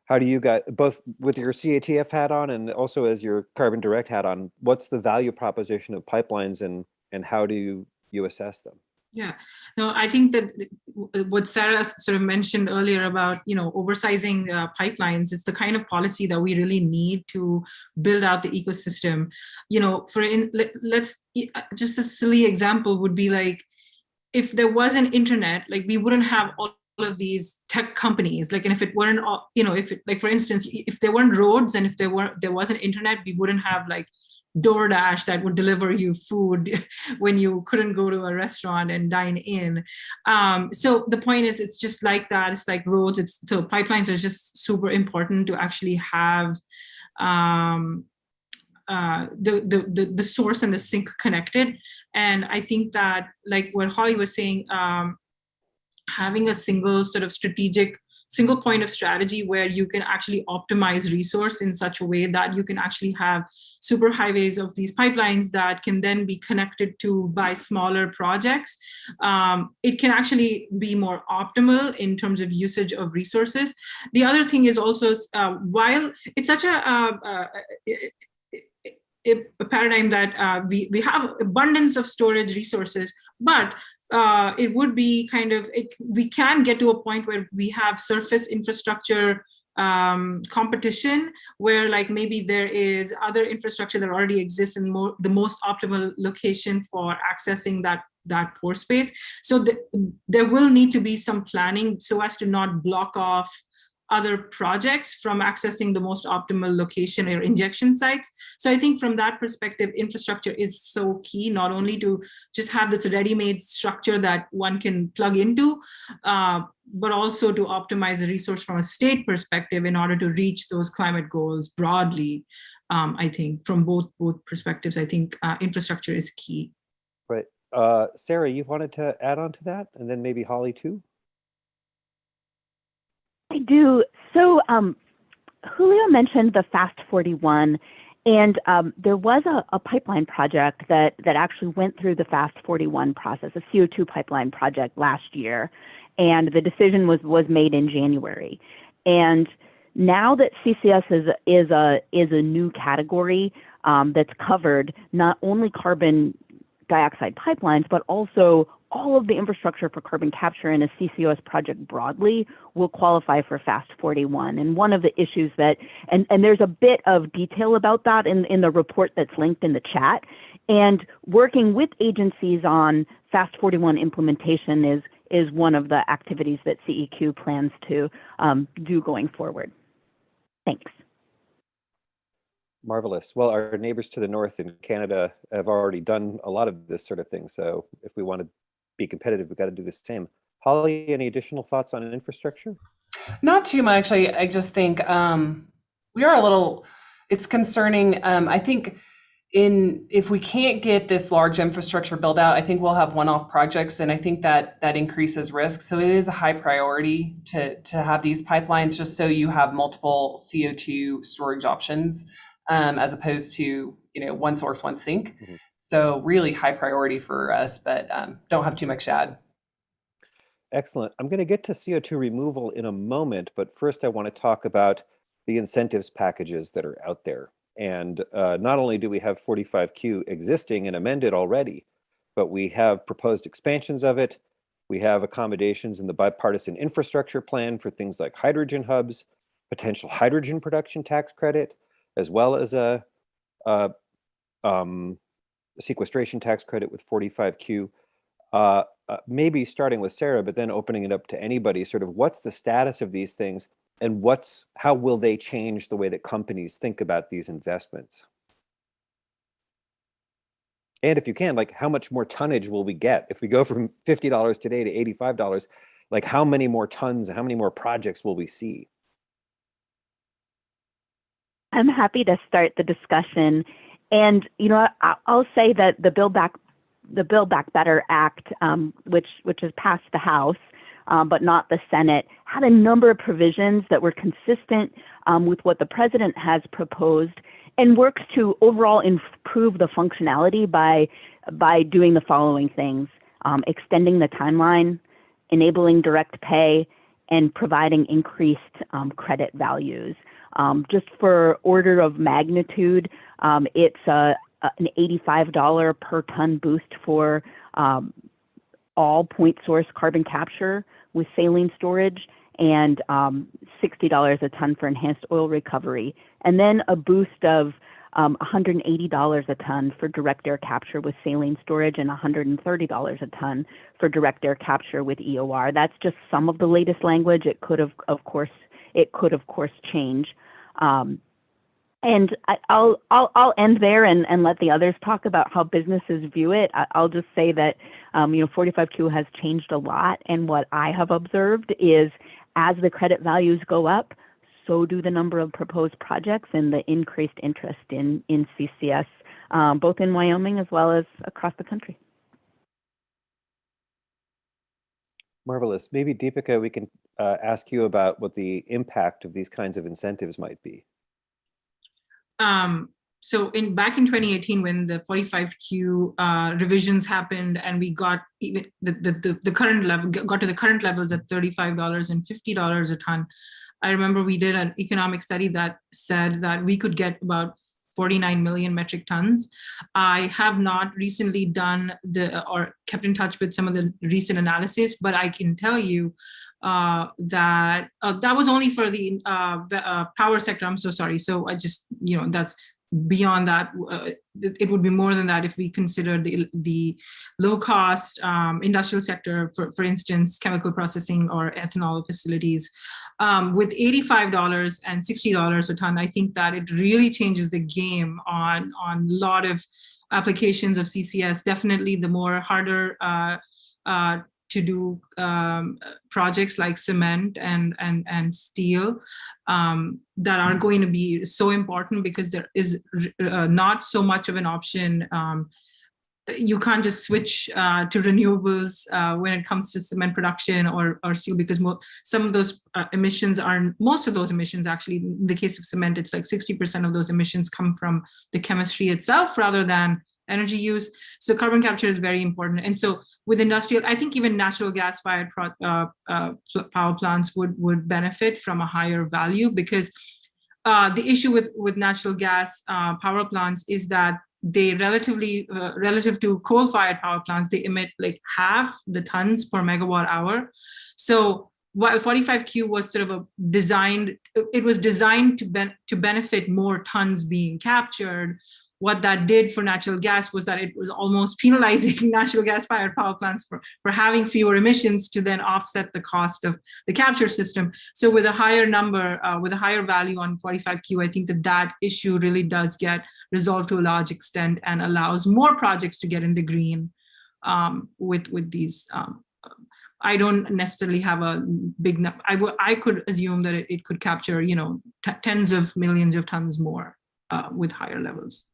How do you guys, both with your CATF hat on and also as your Carbon Direct hat on, what's the value proposition of pipelines and how do you assess them? Yeah, no, I think that what Sarah sort of mentioned earlier about, oversizing pipelines is the kind of policy that we really need to build out the ecosystem. Let's just a silly example would be like, if there wasn't internet, like we wouldn't have all of these tech companies, like, and if it weren't, for instance, if there weren't roads and if there wasn't internet, we wouldn't have like DoorDash that would deliver you food when you couldn't go to a restaurant and dine in. So the point is, it's just like that. It's like roads. So pipelines are just super important to actually have the source and the sink connected. And I think that, like what Holly was saying, having a single point of strategy where you can actually optimize resource in such a way that you can actually have super highways of these pipelines that can then be connected to by smaller projects. It can actually be more optimal in terms of usage of resources. The other thing is also, while it's such a paradigm that we have abundance of storage resources, but it would be we can get to a point where we have surface infrastructure competition, where like maybe there is other infrastructure that already exists in the most optimal location for accessing that pore space. So there will need to be some planning so as to not block off other projects from accessing the most optimal location or injection sites. So I think from that perspective, infrastructure is so key, not only to just have this ready-made structure that one can plug into, but also to optimize the resource from a state perspective in order to reach those climate goals broadly. I think from both perspectives, I think infrastructure is key. Right. Sarah, you wanted to add on to that, and then maybe Holly too? I do. So Julio mentioned the Fast 41, and there was a pipeline project that actually went through the Fast 41 process, a CO2 pipeline project last year, and the decision was made in January. And now that CCS is a new category that's covered, not only carbon dioxide pipelines, but also all of the infrastructure for carbon capture in a CCUS project broadly will qualify for Fast 41. And one of the issues that, and there's a bit of detail about that in the report that's linked in the chat, and working with agencies on Fast 41 implementation is one of the activities that CEQ plans to do going forward. Thanks. Marvelous. Well, our neighbors to the north in Canada have already done a lot of this sort of thing. So if we want to be competitive, we've got to do the same. Holly, any additional thoughts on infrastructure? Not too much. I just think we are a little, it's concerning. I think if we can't get this large infrastructure built out, I think we'll have one-off projects, and I think that increases risk. So it is a high priority to have these pipelines, just so you have multiple CO2 storage options, as opposed to one source, one sink. Mm-hmm. So really high priority for us, but don't have too much to add. Excellent. I'm going to get to CO2 removal in a moment, but first I want to talk about the incentives packages that are out there. And not only do we have 45Q existing and amended already, but we have proposed expansions of it. We have accommodations in the bipartisan infrastructure plan for things like hydrogen hubs, potential hydrogen production tax credit, as well as a sequestration tax credit with 45Q. Maybe starting with Sarah, but then opening it up to anybody, sort of what's the status of these things, and how will they change the way that companies think about these investments? And if you can, like, how much more tonnage will we get? If we go from $50 today to $85, like, how many more tons, how many more projects will we see? I'm happy to start the discussion. And, I'll say that the Build Back Better Act, which has passed the House, but not the Senate, had a number of provisions that were consistent with what the president has proposed, and works to overall improve the functionality by doing the following things: extending the timeline, enabling direct pay, and providing increased credit values. Just for order of magnitude, it's an $85 per ton boost for all point source carbon capture with saline storage, and $60 a ton for enhanced oil recovery, and then a boost of $180 a ton for direct air capture with saline storage, and $130 a ton for direct air capture with EOR. That's just some of the latest language. It could of course change. And I'll end there and let the others talk about how businesses view it. I'll just say that 45Q has changed a lot, and what I have observed is as the credit values go up, so do the number of proposed projects and the increased interest in CCS, both in Wyoming as well as across the country. Marvelous. Maybe Deepika, we can ask you about what the impact of these kinds of incentives might be. So back in 2018, when the 45Q revisions happened, and we got even the current level, got to the current levels at $35 and $50 a ton, I remember we did an economic study that said that we could get about 49 million metric tons. I have not recently done or kept in touch with some of the recent analysis, but I can tell you that was only for the power sector. I'm so sorry. So I just, that's beyond that, it would be more than that if we consider the low-cost industrial sector, for instance, chemical processing or ethanol facilities. With $85 and $60 a ton, I think that it really changes the game on a lot of applications of CCS. Definitely the more harder to do projects like cement and steel that are going to be so important, because there is not so much of an option. You can't just switch to renewables when it comes to cement production or steel, because most of those emissions actually, in the case of cement, it's like 60% of those emissions come from the chemistry itself rather than energy use. So carbon capture is very important. And so with industrial, I think even natural gas fired power plants would benefit from a higher value, because the issue with natural gas power plants is that they relative to coal-fired power plants, they emit like half the tons per megawatt hour. So while 45Q was sort of designed to benefit more tons being captured, what that did for natural gas was that it was almost penalizing natural gas-fired power plants for having fewer emissions to then offset the cost of the capture system. So with a higher number, with a higher value on 45Q, I think that issue really does get resolved to a large extent and allows more projects to get in the green with these. I don't necessarily have a big number. I could assume that it could capture, tens of millions of tons more with higher levels.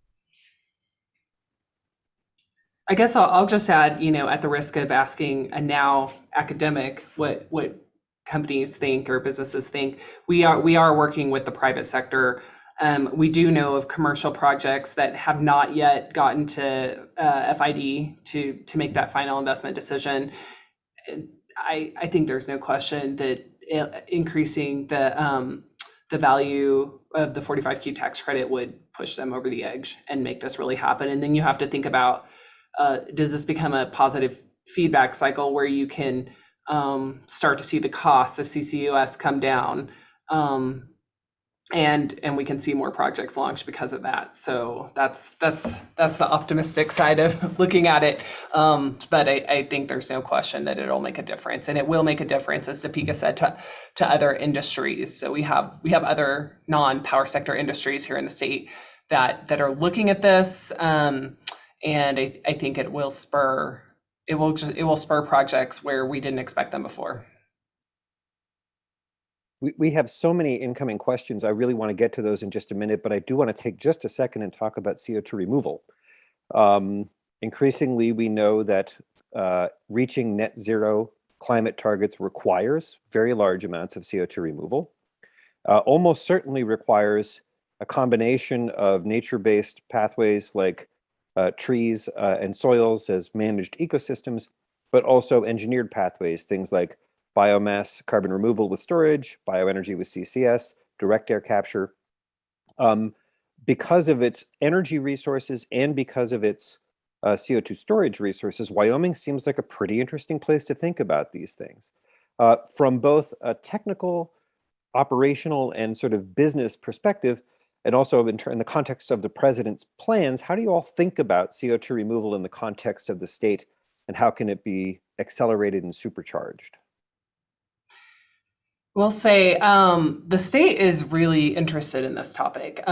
I guess I'll just add, at the risk of asking a now academic what companies think or businesses think, we are working with the private sector. We do know of commercial projects that have not yet gotten to FID to make that final investment decision. I think there's no question that increasing the value of the 45Q tax credit would push them over the edge and make this really happen. And then you have to think about, does this become a positive feedback cycle where you can start to see the costs of CCUS come down, and we can see more projects launched because of that. So that's the optimistic side of looking at it. But I think there's no question that it'll make a difference, and it will make a difference, as Deepika said, to other industries. So we have other non-power sector industries here in the state that are looking at this. And I think it will spur projects where we didn't expect them before. We have so many incoming questions. I really want to get to those in just a minute, but I do want to take just a second and talk about CO2 removal. Increasingly, we know that reaching net zero climate targets requires very large amounts of CO2 removal. Almost certainly requires a combination of nature-based pathways like trees and soils as managed ecosystems, but also engineered pathways, things like biomass carbon removal with storage, bioenergy with CCS, direct air capture. Because of its energy resources and because of its CO2 storage resources, Wyoming seems like a pretty interesting place to think about these things. From both a technical, operational, and sort of business perspective, and also in the context of the president's plans, how do you all think about CO2 removal in the context of the state, and how can it be accelerated and supercharged? We'll say the state is really interested in this topic.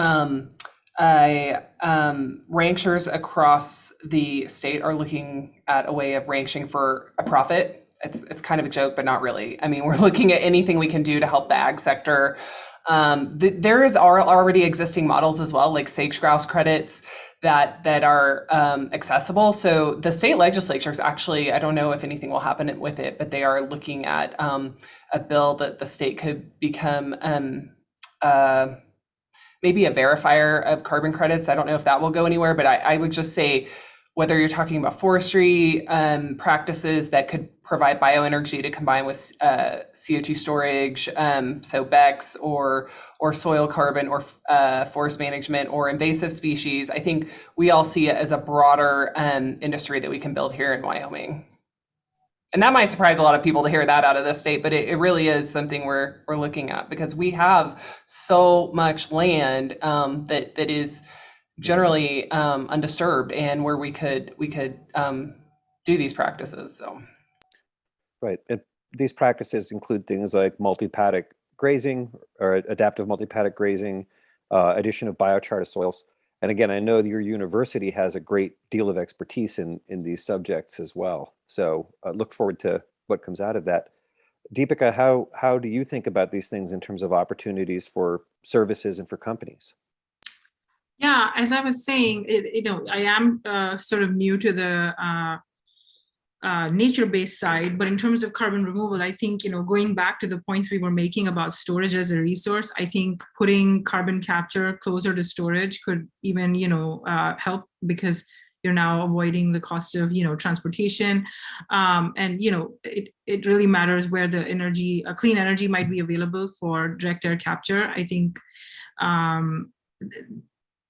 Ranchers across the state are looking at a way of ranching for a profit. It's kind of a joke, but not really. I mean, we're looking at anything we can do to help the ag sector. There is already existing models as well, like sage-grouse credits that are accessible. So the state legislature is actually, I don't know if anything will happen with it, but they are looking at a bill that the state could become maybe a verifier of carbon credits. I don't know if that will go anywhere, but I would just say, whether you're talking about forestry practices that could provide bioenergy to combine with CO2 storage, so BECCS or soil carbon or forest management or invasive species, I think we all see it as a broader industry that we can build here in Wyoming. And that might surprise a lot of people to hear that out of the state, but it really is something we're looking at, because we have so much land that is generally undisturbed, and where we could do these practices. So, right. And these practices include things like multi-paddock grazing or adaptive multi-paddock grazing, addition of biochar to soils. And again, I know that your university has a great deal of expertise in these subjects as well. So look forward to what comes out of that. Deepika, how do you think about these things in terms of opportunities for services and for companies? Yeah, as I was saying, I am sort of new to the nature-based side, but in terms of carbon removal, I think, going back to the points we were making about storage as a resource, I think putting carbon capture closer to storage could even, help, because you're now avoiding the cost of, transportation. And, it really matters where the energy, clean energy might be available for direct air capture. I think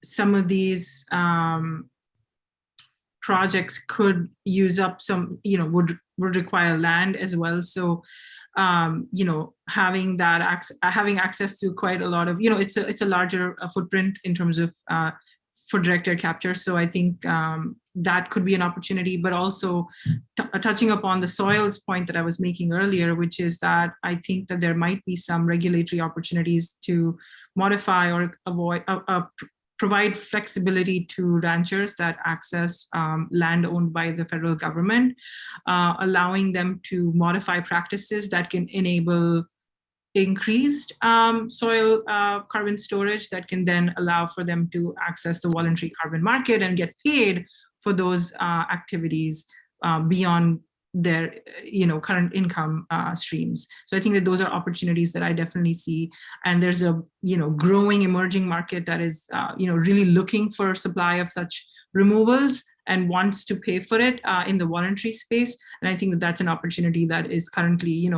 some of these projects could use up some, would require land as well. So, having that having access to quite a lot of, it's a larger footprint in terms of for direct air capture. So I think that could be an opportunity, but also touching upon the soils point that I was making earlier, which is that I think that there might be some regulatory opportunities to modify or avoid provide flexibility to ranchers that access land owned by the federal government, allowing them to modify practices that can enable increased soil carbon storage that can then allow for them to access the voluntary carbon market and get paid for those activities beyond their current income streams. So I think that those are opportunities that I definitely see, and there's a growing emerging market that is really looking for supply of such removals and wants to pay for it in the voluntary space. And I think that that's an opportunity that is currently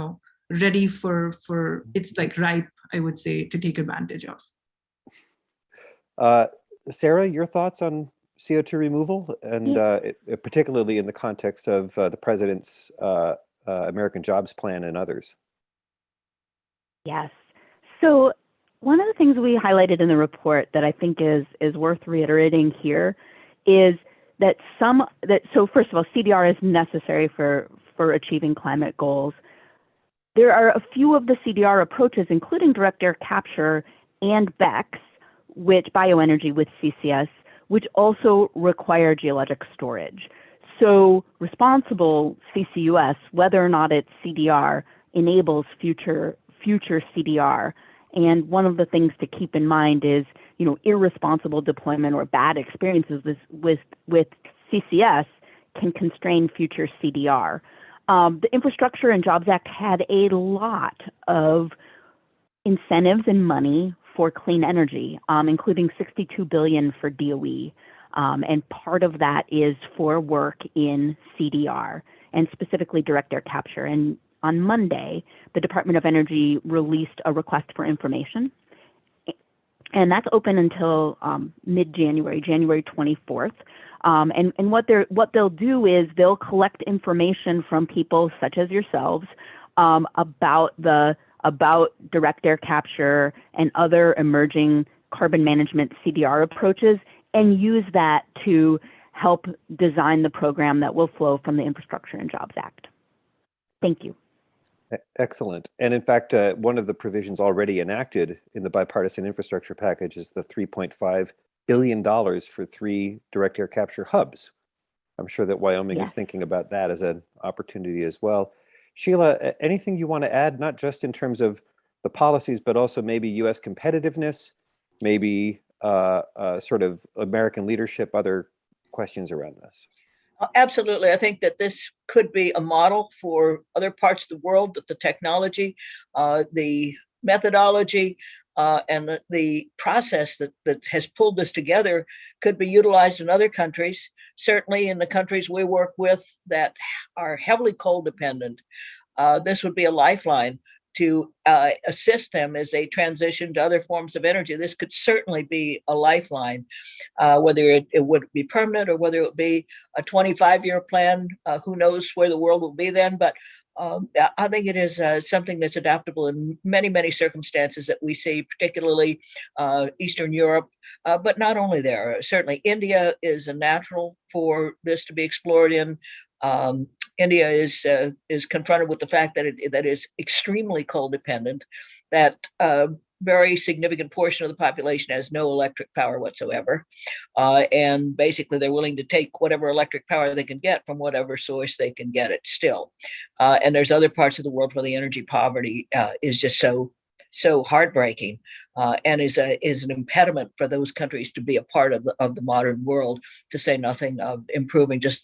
ready for it's like ripe, I would say, to take advantage of. Sarah, your thoughts on CO2 removal, and particularly in the context of the president's American Jobs Plan and others? Yes. So one of the things we highlighted in the report that I think is worth reiterating here is that so first of all, CDR is necessary for achieving climate goals. There are a few of the CDR approaches, including direct air capture and BECCS, which bioenergy with CCS, which also require geologic storage. So responsible CCUS, whether or not it's CDR, enables future CDR. And one of the things to keep in mind is, irresponsible deployment or bad experiences with CCS can constrain future CDR. The Infrastructure and Jobs Act had a lot of incentives and money for clean energy, including $62 billion for DOE. And part of that is for work in CDR and specifically direct air capture. And on Monday, the Department of Energy released a request for information. And that's open until mid-January, January 24th. And what they'll do is they'll collect information from people such as yourselves about direct air capture and other emerging carbon management CDR approaches, and use that to help design the program that will flow from the Infrastructure and Jobs Act. Thank you. Excellent. And in fact, one of the provisions already enacted in the bipartisan infrastructure package is the $3.5 billion for 3 direct air capture hubs. I'm sure that Wyoming is thinking about that as an opportunity as well. Sheila, anything you want to add, not just in terms of the policies, but also maybe U.S. competitiveness, maybe sort of American leadership, other questions around this? Absolutely. I think that this could be a model for other parts of the world, that the technology, the methodology, and the process that has pulled this together could be utilized in other countries, certainly in the countries we work with that are heavily coal dependent. This would be a lifeline to assist them as they transition to other forms of energy. This could certainly be a lifeline, whether it would be permanent or whether it would be a 25-year plan. Who knows where the world will be then, but I think it is something that's adaptable in many, many circumstances that we see, particularly Eastern Europe, but not only there. Certainly, India is a natural for this to be explored in. India is confronted with the fact that that is extremely coal dependent, that very significant portion of the population has no electric power whatsoever. And basically, they're willing to take whatever electric power they can get from whatever source they can get it still. And there's other parts of the world where the energy poverty is just so heartbreaking, and is an impediment for those countries to be a part of the modern world, to say nothing of improving just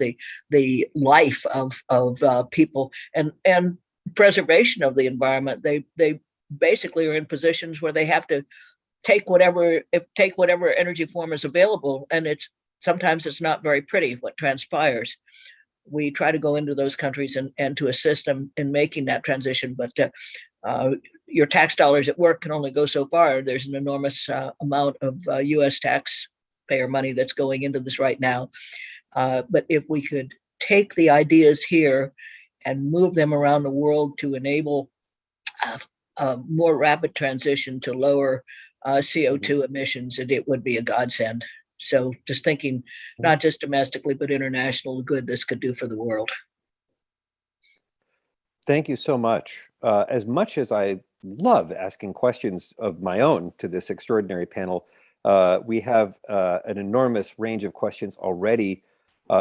the life of people and preservation of the environment. They basically are in positions where they have to take whatever energy form is available, and sometimes it's not very pretty what transpires. We try to go into those countries and to assist them in making that transition, but your tax dollars at work can only go so far. There's an enormous amount of U.S. taxpayer money that's going into this right now. But if we could take the ideas here and move them around the world to enable a more rapid transition to lower CO2 emissions, it would be a godsend. So just thinking not just domestically, but international, the good this could do for the world. Thank you so much. As much as I love asking questions of my own to this extraordinary panel, we have an enormous range of questions already,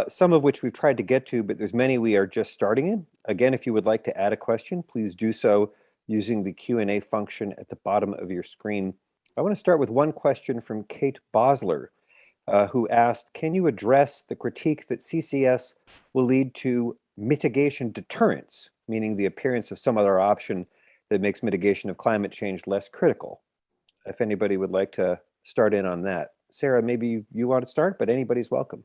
some of which we've tried to get to, but there's many we are just starting in. Again, if you would like to add a question, please do so using the Q&A function at the bottom of your screen. I want to start with one question from Kate Bosler, who asked, can you address the critique that CCS will lead to mitigation deterrence, meaning the appearance of some other option that makes mitigation of climate change less critical? If anybody would like to start in on that. Sarah, maybe you want to start, but anybody's welcome.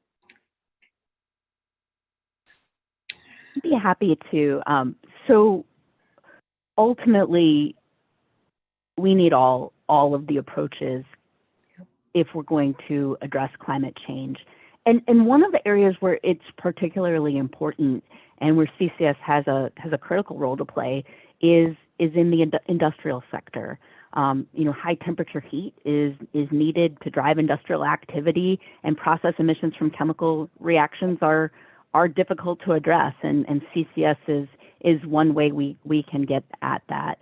I'd be happy to. So ultimately, we need all of the approaches if we're going to address climate change. And one of the areas where it's particularly important and where CCS has a critical role to play is in the industrial sector. High temperature heat is needed to drive industrial activity, and process emissions from chemical reactions are difficult to address, and CCS is one way we can get at that.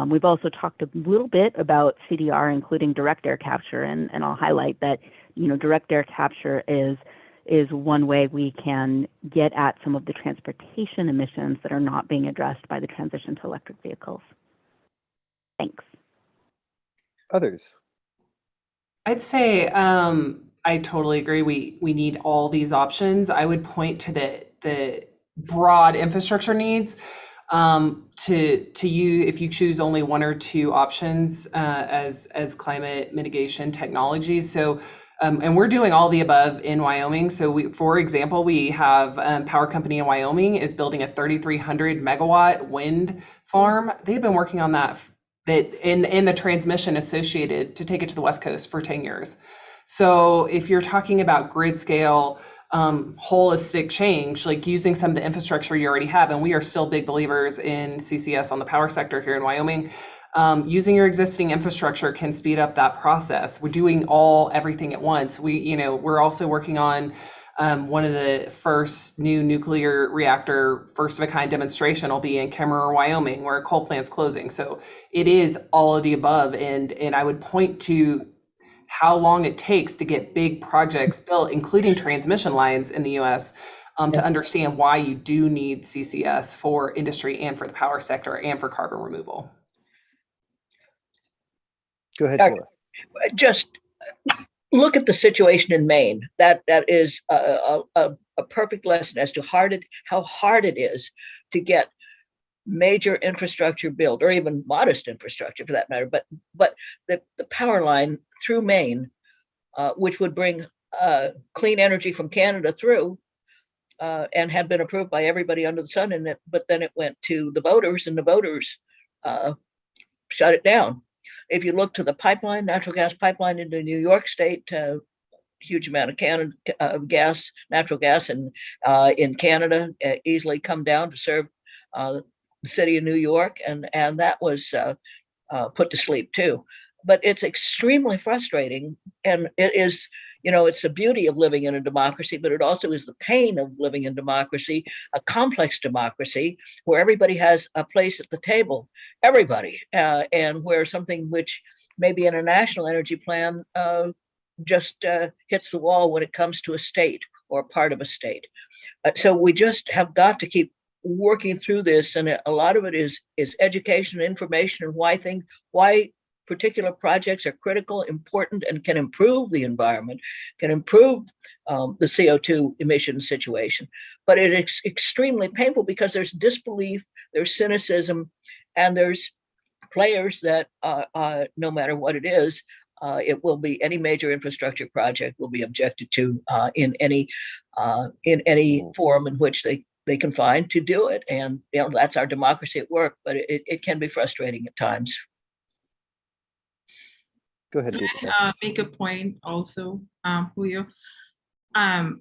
We've also talked a little bit about CDR, including direct air capture, and I'll highlight that direct air capture is one way we can get at some of the transportation emissions that are not being addressed by the transition to electric vehicles. Thanks. Others? I'd say I totally agree. We need all these options. I would point to the broad infrastructure needs to you if you choose only one or two options as climate mitigation technologies. So and we're doing all the above in Wyoming. So for example, we have power company in Wyoming is building a 3,300 megawatt wind farm. They've been working on that in the transmission associated to take it to the West Coast for 10 years. So if you're talking about grid scale, holistic change, like using some of the infrastructure you already have, and we are still big believers in CCS on the power sector here in Wyoming, using your existing infrastructure can speed up that process. We're doing everything at once. We're also working on one of the first new nuclear reactor, first of a kind demonstration will be in Kemmerer, Wyoming, where a coal plant's closing. So it is all of the above. And I would point to how long it takes to get big projects built, including transmission lines in the US, to understand why you do need CCS for industry and for the power sector and for carbon removal. Go ahead, Sarah. Just look at the situation in Maine. That is a perfect lesson as to how hard it is to get major infrastructure built, or even modest infrastructure for that matter. But the power line through Maine, which would bring clean energy from Canada through, and had been approved by everybody under the sun, but then it went to the voters, and the voters shut it down. If you look to the pipeline, natural gas pipeline into New York State, huge amount of natural gas in Canada, easily come down to serve the city of New York, and that was put to sleep too. But it's extremely frustrating, and it is, it's the beauty of living in a democracy, but it also is the pain of living in democracy, a complex democracy where everybody has a place at the table, everybody, and where something which maybe in a national energy plan just hits the wall when it comes to a state or part of a state. So we just have got to keep working through this, and a lot of it is education, information, and why particular projects are critical, important, and can improve the environment, can improve the CO2 emission situation. But it is extremely painful because there's disbelief, there's cynicism, and there's players that no matter what it is, it will be any major infrastructure project will be objected to in any forum in which they can find to do it. And that's our democracy at work, but it can be frustrating at times. Go ahead, Can Deepika. I make a point also, Julio? I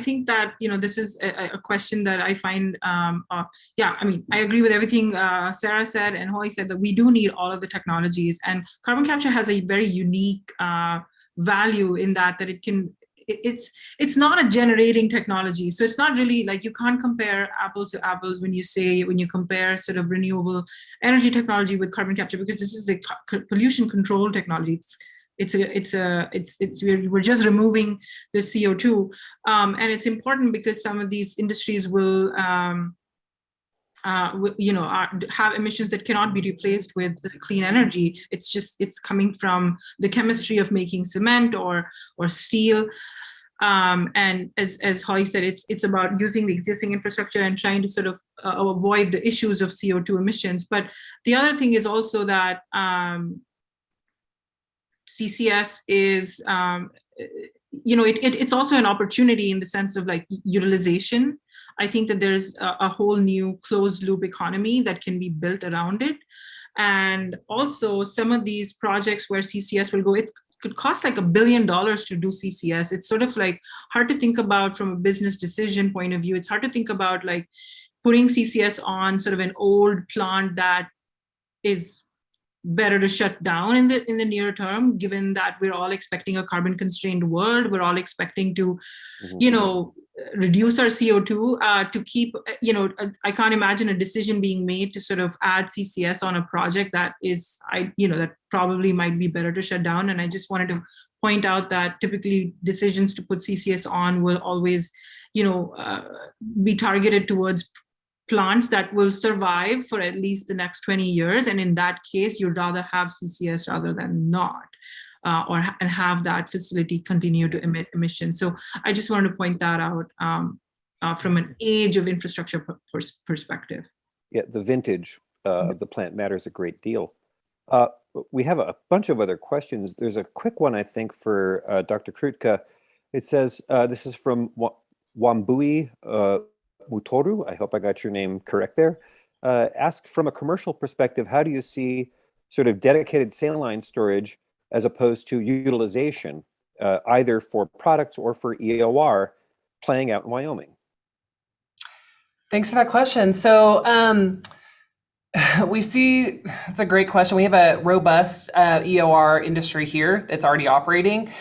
think that this is a question that I find I mean, I agree with everything Sarah said and Holly said, that we do need all of the technologies, and carbon capture has a very unique value in that it's not a generating technology. So it's not really like, you can't compare apples to apples when you compare sort of renewable energy technology with carbon capture, because this is the pollution control technology. We're just removing the CO2, and it's important because some of these industries will have emissions that cannot be replaced with clean energy. It's coming from the chemistry of making cement or steel. And as Holly said, it's about using the existing infrastructure and trying to sort of avoid the issues of CO2 emissions. But the other thing is also that CCS is, it's also an opportunity in the sense of like utilization. I think that there's a whole new closed loop economy that can be built around it. And also some of these projects where CCS will go, it could cost like $1 billion to do CCS. It's sort of like hard to think about from a business decision point of view. It's hard to think about like putting CCS on sort of an old plant that is better to shut down in the near term, given that we're all expecting a carbon constrained world. We're all expecting to, reduce our CO2 to keep, I can't imagine a decision being made to sort of add CCS on a project that is, that probably might be better to shut down. And I just wanted to point out that typically decisions to put CCS on will always, be targeted towards plants that will survive for at least the next 20 years. And in that case, you'd rather have CCS rather than not, and have that facility continue to emit emissions. So I just wanted to point that out from an age of infrastructure perspective. Yeah, the vintage of the plant matters a great deal. We have a bunch of other questions. There's a quick one, I think, for Dr. Krutka. It says, this is from Wambui Mutoru, I hope I got your name correct there, asked, from a commercial perspective, how do you see sort of dedicated saline storage as opposed to utilization, either for products or for EOR, playing out in Wyoming? Thanks for that question. So we see, it's a great question. We have a robust EOR industry here that's already operating.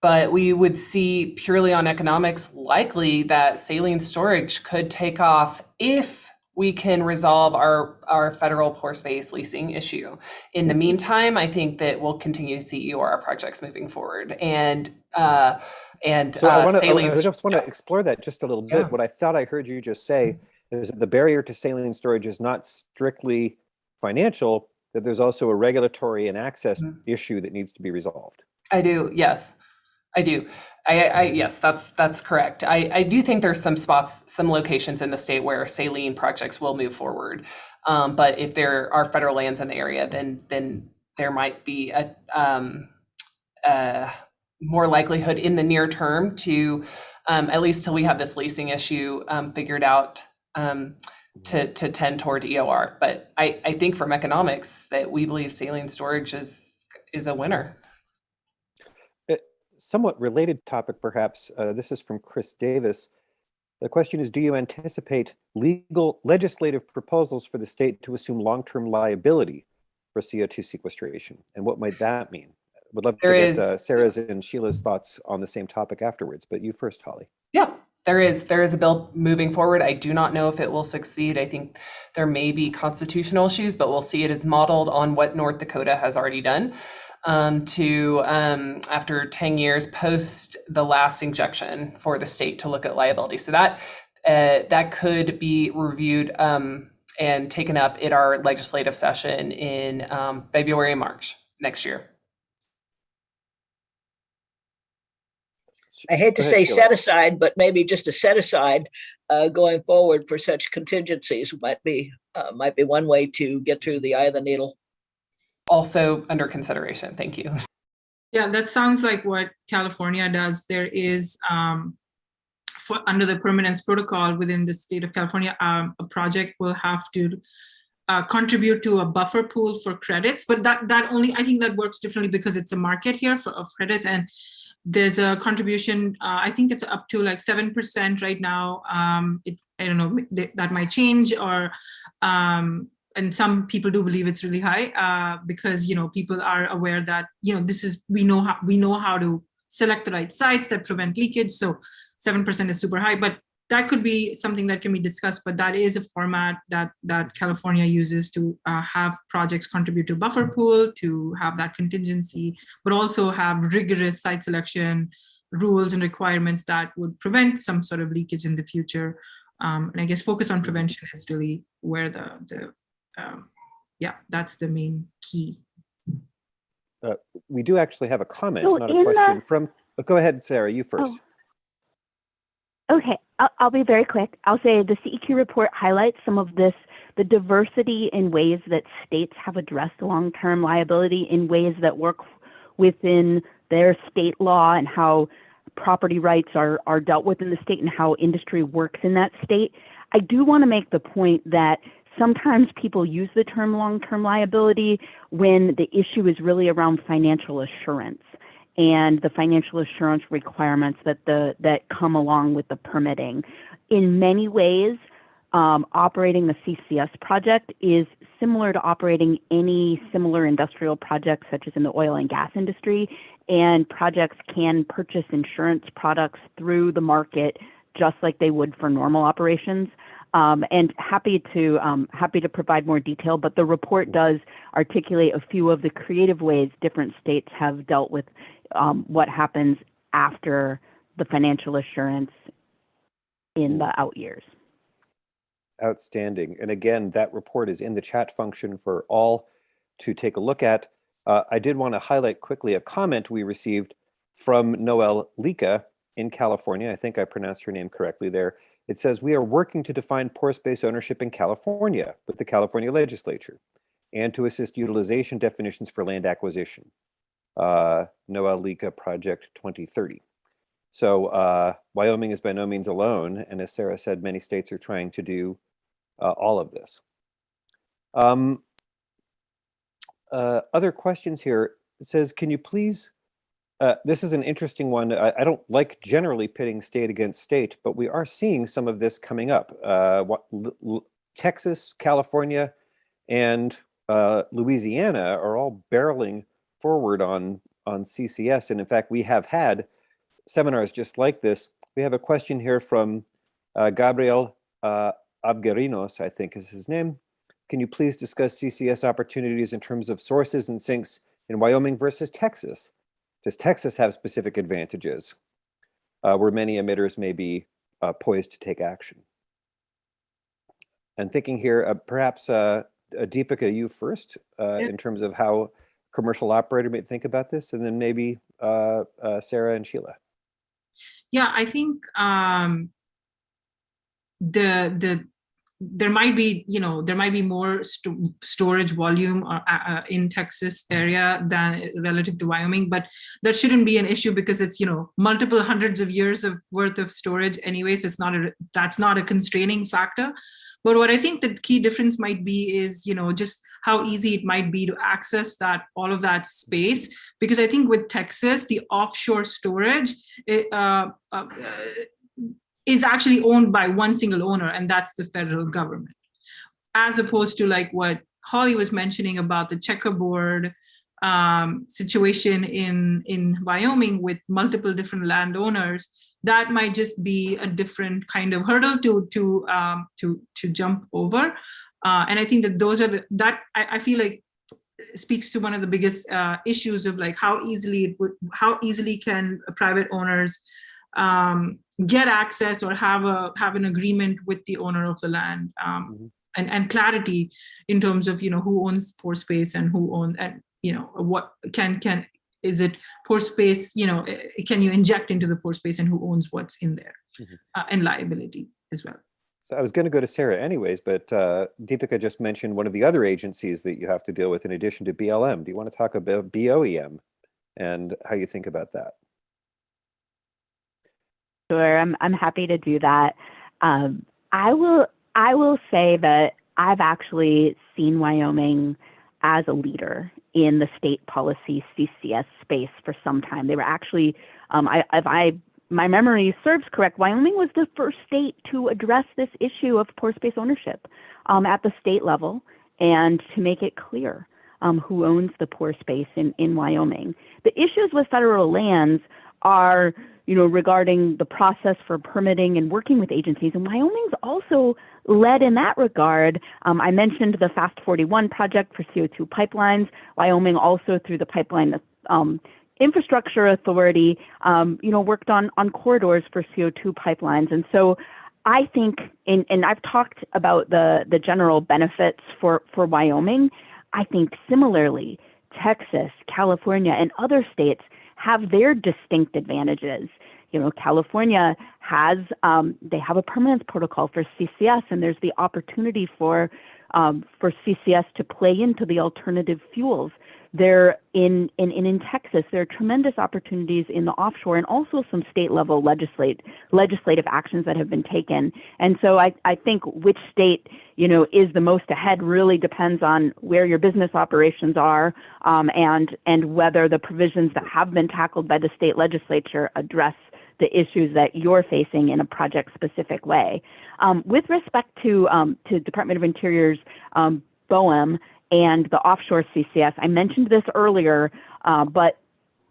But we would see purely on economics likely that saline storage could take off if we can resolve our federal pore space leasing issue. In the meantime, I think that we'll continue to see EOR projects moving forward. And so I just want to explore that just a little bit. What I thought I heard you just say is that the barrier to saline storage is not strictly financial, that there's also a regulatory and access issue that needs to be resolved. I do, yes. I do. Yes, that's correct. I do think there's some spots, some locations in the state where saline projects will move forward. But if there are federal lands in the area, then there might be a more likelihood in the near term to, at least till we have this leasing issue figured out, to tend toward EOR. But I think from economics that we believe saline storage is a winner. Somewhat related topic, perhaps. This is from Chris Davis. The question is, do you anticipate legislative proposals for the state to assume long-term liability for CO2 sequestration? And what might that mean? Would love to get Sarah's and Sheila's thoughts on the same topic afterwards, but you first, Holly. Yeah, there is a bill moving forward. I do not know if it will succeed. I think there may be constitutional issues, but we'll see. It is modeled on what North Dakota has already done after 10 years post the last injection for the state to look at liability. So that could be reviewed and taken up at our legislative session in February and March next year. I hate to say set aside, but maybe just a set aside going forward for such contingencies might be one way to get through the eye of the needle. Also under consideration. Thank you. Yeah, that sounds like what California does. There is, under the permanence protocol within the state of California, a project will have to contribute to a buffer pool for credits, but that only, I think that works differently because it's a market here of credits, and there's a contribution, I think it's up to like 7% right now. I don't know, that might change, or and some people do believe it's really high because people are aware that we know how to select the right sites that prevent leakage. So 7% is super high, but that could be something that can be discussed. But that is a format that California uses to have projects contribute to buffer pool, to have that contingency, but also have rigorous site selection rules and requirements that would prevent some sort of leakage in the future. And I guess focus on prevention is really where that's the main key. We do actually have a comment, not a question from. Go ahead, Sarah. You first. Okay, I'll be very quick. I'll say the CEQ report highlights some of the diversity in ways that states have addressed long-term liability in ways that work within their state law, and how property rights are dealt with in the state and how industry works in that state. I do want to make the point that sometimes people use the term long-term liability when the issue is really around financial assurance and the financial assurance requirements that come along with the permitting. In many ways, operating the CCS project is similar to operating any similar industrial project, such as in the oil and gas industry, and projects can purchase insurance products through the market just like they would for normal operations. And happy to provide more detail, but the report does articulate a few of the creative ways different states have dealt with what happens after the financial assurance in the out years. Outstanding. And again, that report is in the chat function for all to take a look at. I did want to highlight quickly a comment we received from Noelle Lika in California. I think I pronounced her name correctly there. It says, we are working to define pore space ownership in California with the California legislature and to assist utilization definitions for land acquisition. Noelle Lika Project 2030. So Wyoming is by no means alone. And as Sarah said, many states are trying to do all of this. Other questions here. It says, can you please, this is an interesting one. I don't like generally pitting state against state, but we are seeing some of this coming up. Texas, California, and Louisiana are all barreling forward on CCS. And in fact, we have had seminars just like this. We have a question here from Gabriel Abgerinos, I think is his name. Can you please discuss CCS opportunities in terms of sources and sinks in Wyoming versus Texas? Does Texas have specific advantages where many emitters may be poised to take action? And thinking here, perhaps Deepika, you first, in terms of how commercial operator may think about this, and then maybe Sarah and Sheila. Yeah, I think there might be more storage volume in Texas area than relative to Wyoming, but that shouldn't be an issue because it's multiple hundreds of years of worth of storage anyway, so that's not a constraining factor. But what I think the key difference might be is just how easy it might be to access all of that space, because I think with Texas, the offshore storage is actually owned by one single owner, and that's the federal government, as opposed to like what Holly was mentioning about the checkerboard situation in Wyoming with multiple different landowners. That might just be a different kind of hurdle to jump over. And I think that those are I feel like speaks to one of the biggest issues of like how easily can private owners get access or have an agreement with the owner of the land, and clarity in terms of who owns pore space and who owns, and what is it pore space, can you inject into the pore space, and who owns what's in there, and liability as well. So I was going to go to Sarah anyways, but Deepika just mentioned one of the other agencies that you have to deal with in addition to BLM. Do you want to talk about BOEM and how you think about that? Sure, I'm happy to do that. I will say that I've actually seen Wyoming as a leader in the state policy CCS space for some time. They were actually, my memory serves correct, Wyoming was the first state to address this issue of pore space ownership at the state level, and to make it clear who owns the pore space in Wyoming. The issues with federal lands are, regarding the process for permitting and working with agencies, and Wyoming's also led in that regard. I mentioned the Fast 41 project for CO2 pipelines. Wyoming also, through the Pipeline Infrastructure Authority, worked on corridors for CO2 pipelines. And so I think, and I've talked about the general benefits for Wyoming. I think similarly, Texas, California, and other states have their distinct advantages. California has, they have a permanence protocol for CCS, and there's the opportunity for CCS to play into the alternative fuels. There in Texas, there are tremendous opportunities in the offshore, and also some state level legislative actions that have been taken. And so I think which state is the most ahead really depends on where your business operations are, and whether the provisions that have been tackled by the state legislature address the issues that you're facing in a project specific way. With respect to Department of Interior's BOEM and the offshore CCS, I mentioned this earlier, but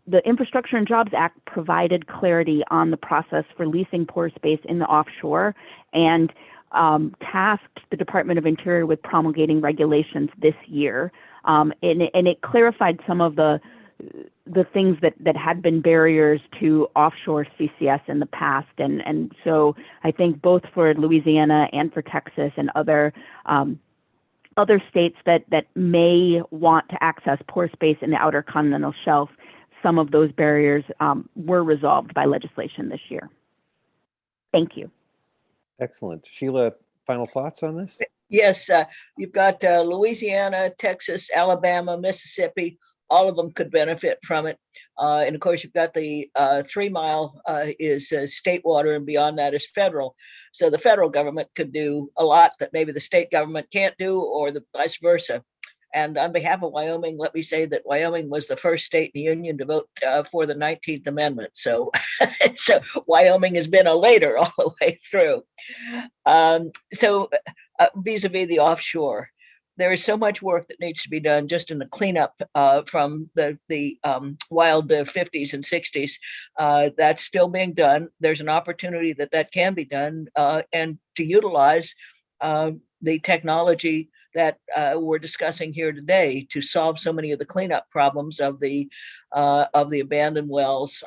the Infrastructure and Jobs Act provided clarity on the process for leasing pore space in the offshore, and tasked the Department of Interior with promulgating regulations this year. And it clarified some of the things that had been barriers to offshore CCS in the past. And so I think both for Louisiana and for Texas and other states that may want to access pore space in the outer continental shelf, some of those barriers were resolved by legislation this year. Thank you. Excellent. Sheila, final thoughts on this? Yes, you've got Louisiana, Texas, Alabama, Mississippi. All of them could benefit from it. And of course, you've got the 3 mile is state water, and beyond that is federal. So the federal government could do a lot that maybe the state government can't do, or the vice versa. And on behalf of Wyoming, let me say that Wyoming was the first state in the union to vote for the 19th Amendment. So, so Wyoming has been a later all the way through. So vis-a-vis the offshore, there is so much work that needs to be done just in the cleanup from the wild 50s and 60s. That's still being done. There's an opportunity that can be done, and to utilize the technology that we're discussing here today to solve so many of the cleanup problems of the abandoned wells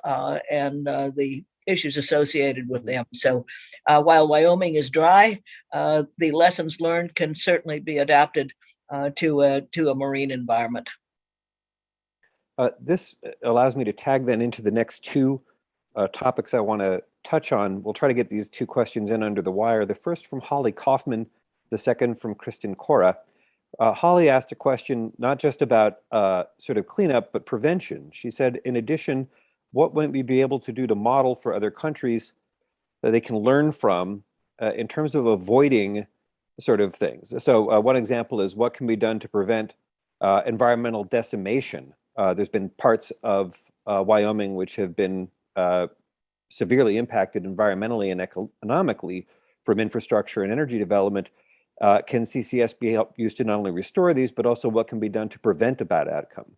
and the issues associated with them. So while Wyoming is dry, the lessons learned can certainly be adapted to a marine environment. This allows me to tag then into the next two topics I want to touch on. We'll try to get these two questions in under the wire. The first from Holly Kaufman, the second from Kristen Cora. Holly asked a question not just about sort of cleanup, but prevention. She said, in addition, what might we be able to do to model for other countries that they can learn from in terms of avoiding sort of things? So one example is what can be done to prevent environmental decimation. There's been parts of Wyoming which have been severely impacted environmentally and economically from infrastructure and energy development, can CCS be used to not only restore these, but also what can be done to prevent a bad outcome?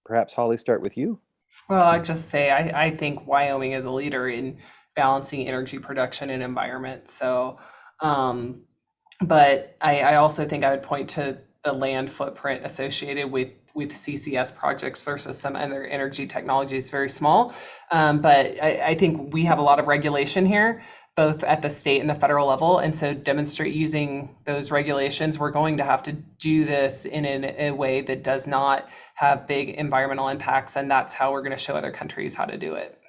Perhaps Holly, start with you. Well, I'd just say I think Wyoming is a leader in balancing energy production and environment. So, but I also think I would point to the land footprint associated with CCS projects versus some other energy technologies, very small. But I think we have a lot of regulation here, both at the state and the federal level. And so demonstrate using those regulations, we're going to have to do this in a way that does not have big environmental impacts. And that's how we're going to show other countries how to do it.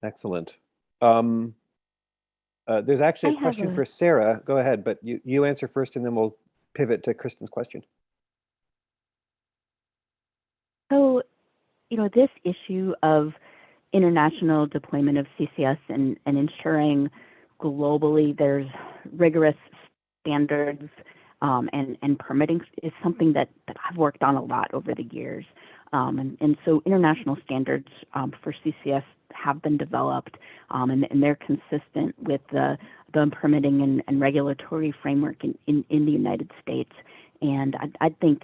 Excellent. There's actually a question for Sarah. Go ahead, but you answer first and then we'll pivot to Kristen's question. So, this issue of international deployment of CCS and ensuring globally there's rigorous standards and permitting is something that I've worked on a lot over the years. And so international standards for CCS have been developed, and they're consistent with the permitting and regulatory framework in the United States. And I think,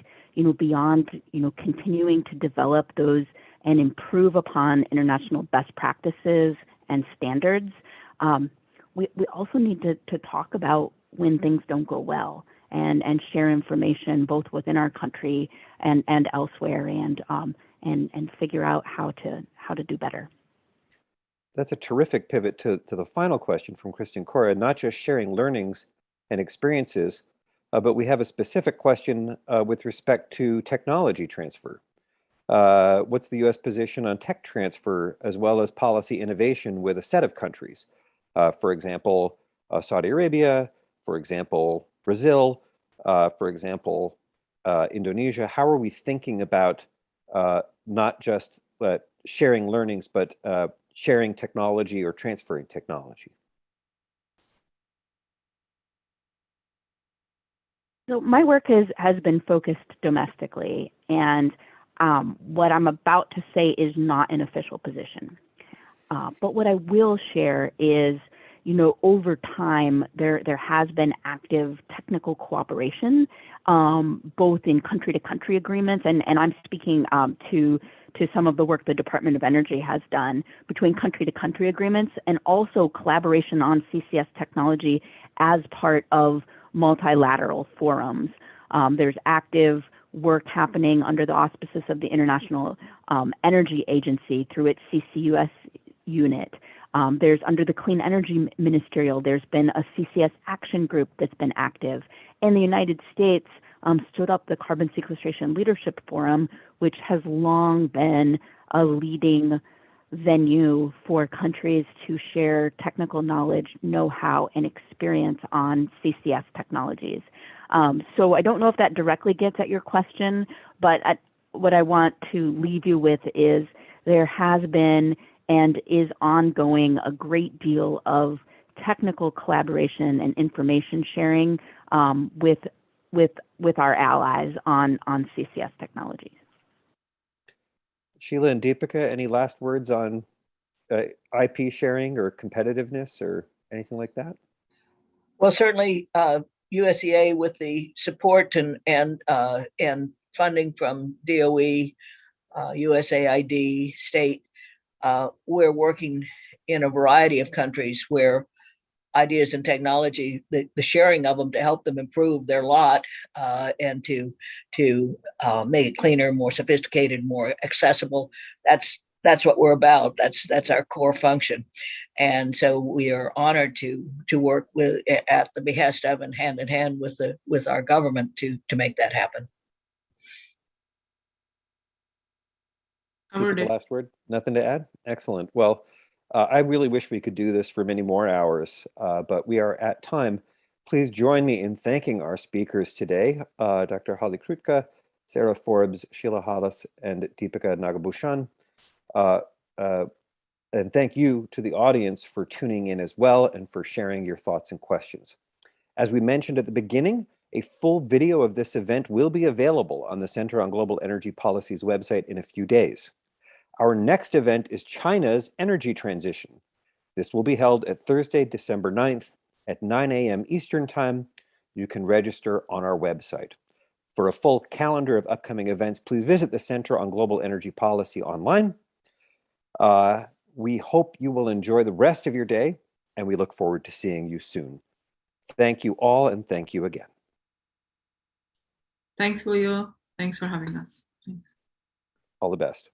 beyond, continuing to develop those and improve upon international best practices and standards, we also need to talk about when things don't go well and share information both within our country and elsewhere and figure out how to do better. That's a terrific pivot to the final question from Kristen Cora, not just sharing learnings and experiences, but we have a specific question with respect to technology transfer. What's the U.S. position on tech transfer as well as policy innovation with a set of countries? For example, Saudi Arabia, for example, Brazil, for example, Indonesia. How are we thinking about not just sharing learnings, but sharing technology or transferring technology? So my work has been focused domestically, and what I'm about to say is not an official position. But what I will share is, over time, there has been active technical cooperation, both in country-to-country agreements, and I'm speaking to some of the work the Department of Energy has done between country-to-country agreements, and also collaboration on CCS technology as part of multilateral forums. There's active work happening under the auspices of the International Energy Agency through its CCUS unit. There's under the Clean Energy Ministerial, there's been a CCS action group that's been active. And the United States stood up the Carbon Sequestration Leadership Forum, which has long been a leading venue for countries to share technical knowledge, know-how, and experience on CCS technologies. So I don't know if that directly gets at your question, but what I want to leave you with is there has been and is ongoing a great deal of technical collaboration and information sharing with our allies on CCS technologies. Sheila and Deepika, any last words on IP sharing or competitiveness or anything like that? Well, certainly USEA with the support and funding from DOE, USAID, state, we're working in a variety of countries where ideas and technology, the sharing of them to help them improve their lot and to make it cleaner, more sophisticated, more accessible. That's what we're about. That's our core function, and so we are honored to work with at the behest of and hand in hand with our government to make that happen. The last word. Nothing to add. Excellent. Well, I really wish we could do this for many more hours, but we are at time. Please join me in thanking our speakers today, Dr. Holly Krutka, Sarah Forbes, Sheila Hollis, and Deepika Nagabushan. And thank you to the audience for tuning in as well and for sharing your thoughts and questions. As we mentioned at the beginning, a full video of this event will be available on the Center on Global Energy Policy's website in a few days. Our next event is China's energy transition. This will be held at Thursday, December 9th at 9 a.m. Eastern Time. You can register on our website. For a full calendar of upcoming events, please visit the Center on Global Energy Policy online. We hope you will enjoy the rest of your day, and we look forward to seeing you soon. Thank you all, and thank you again. Thanks, Julio. Thanks for having us. Thanks. All the best.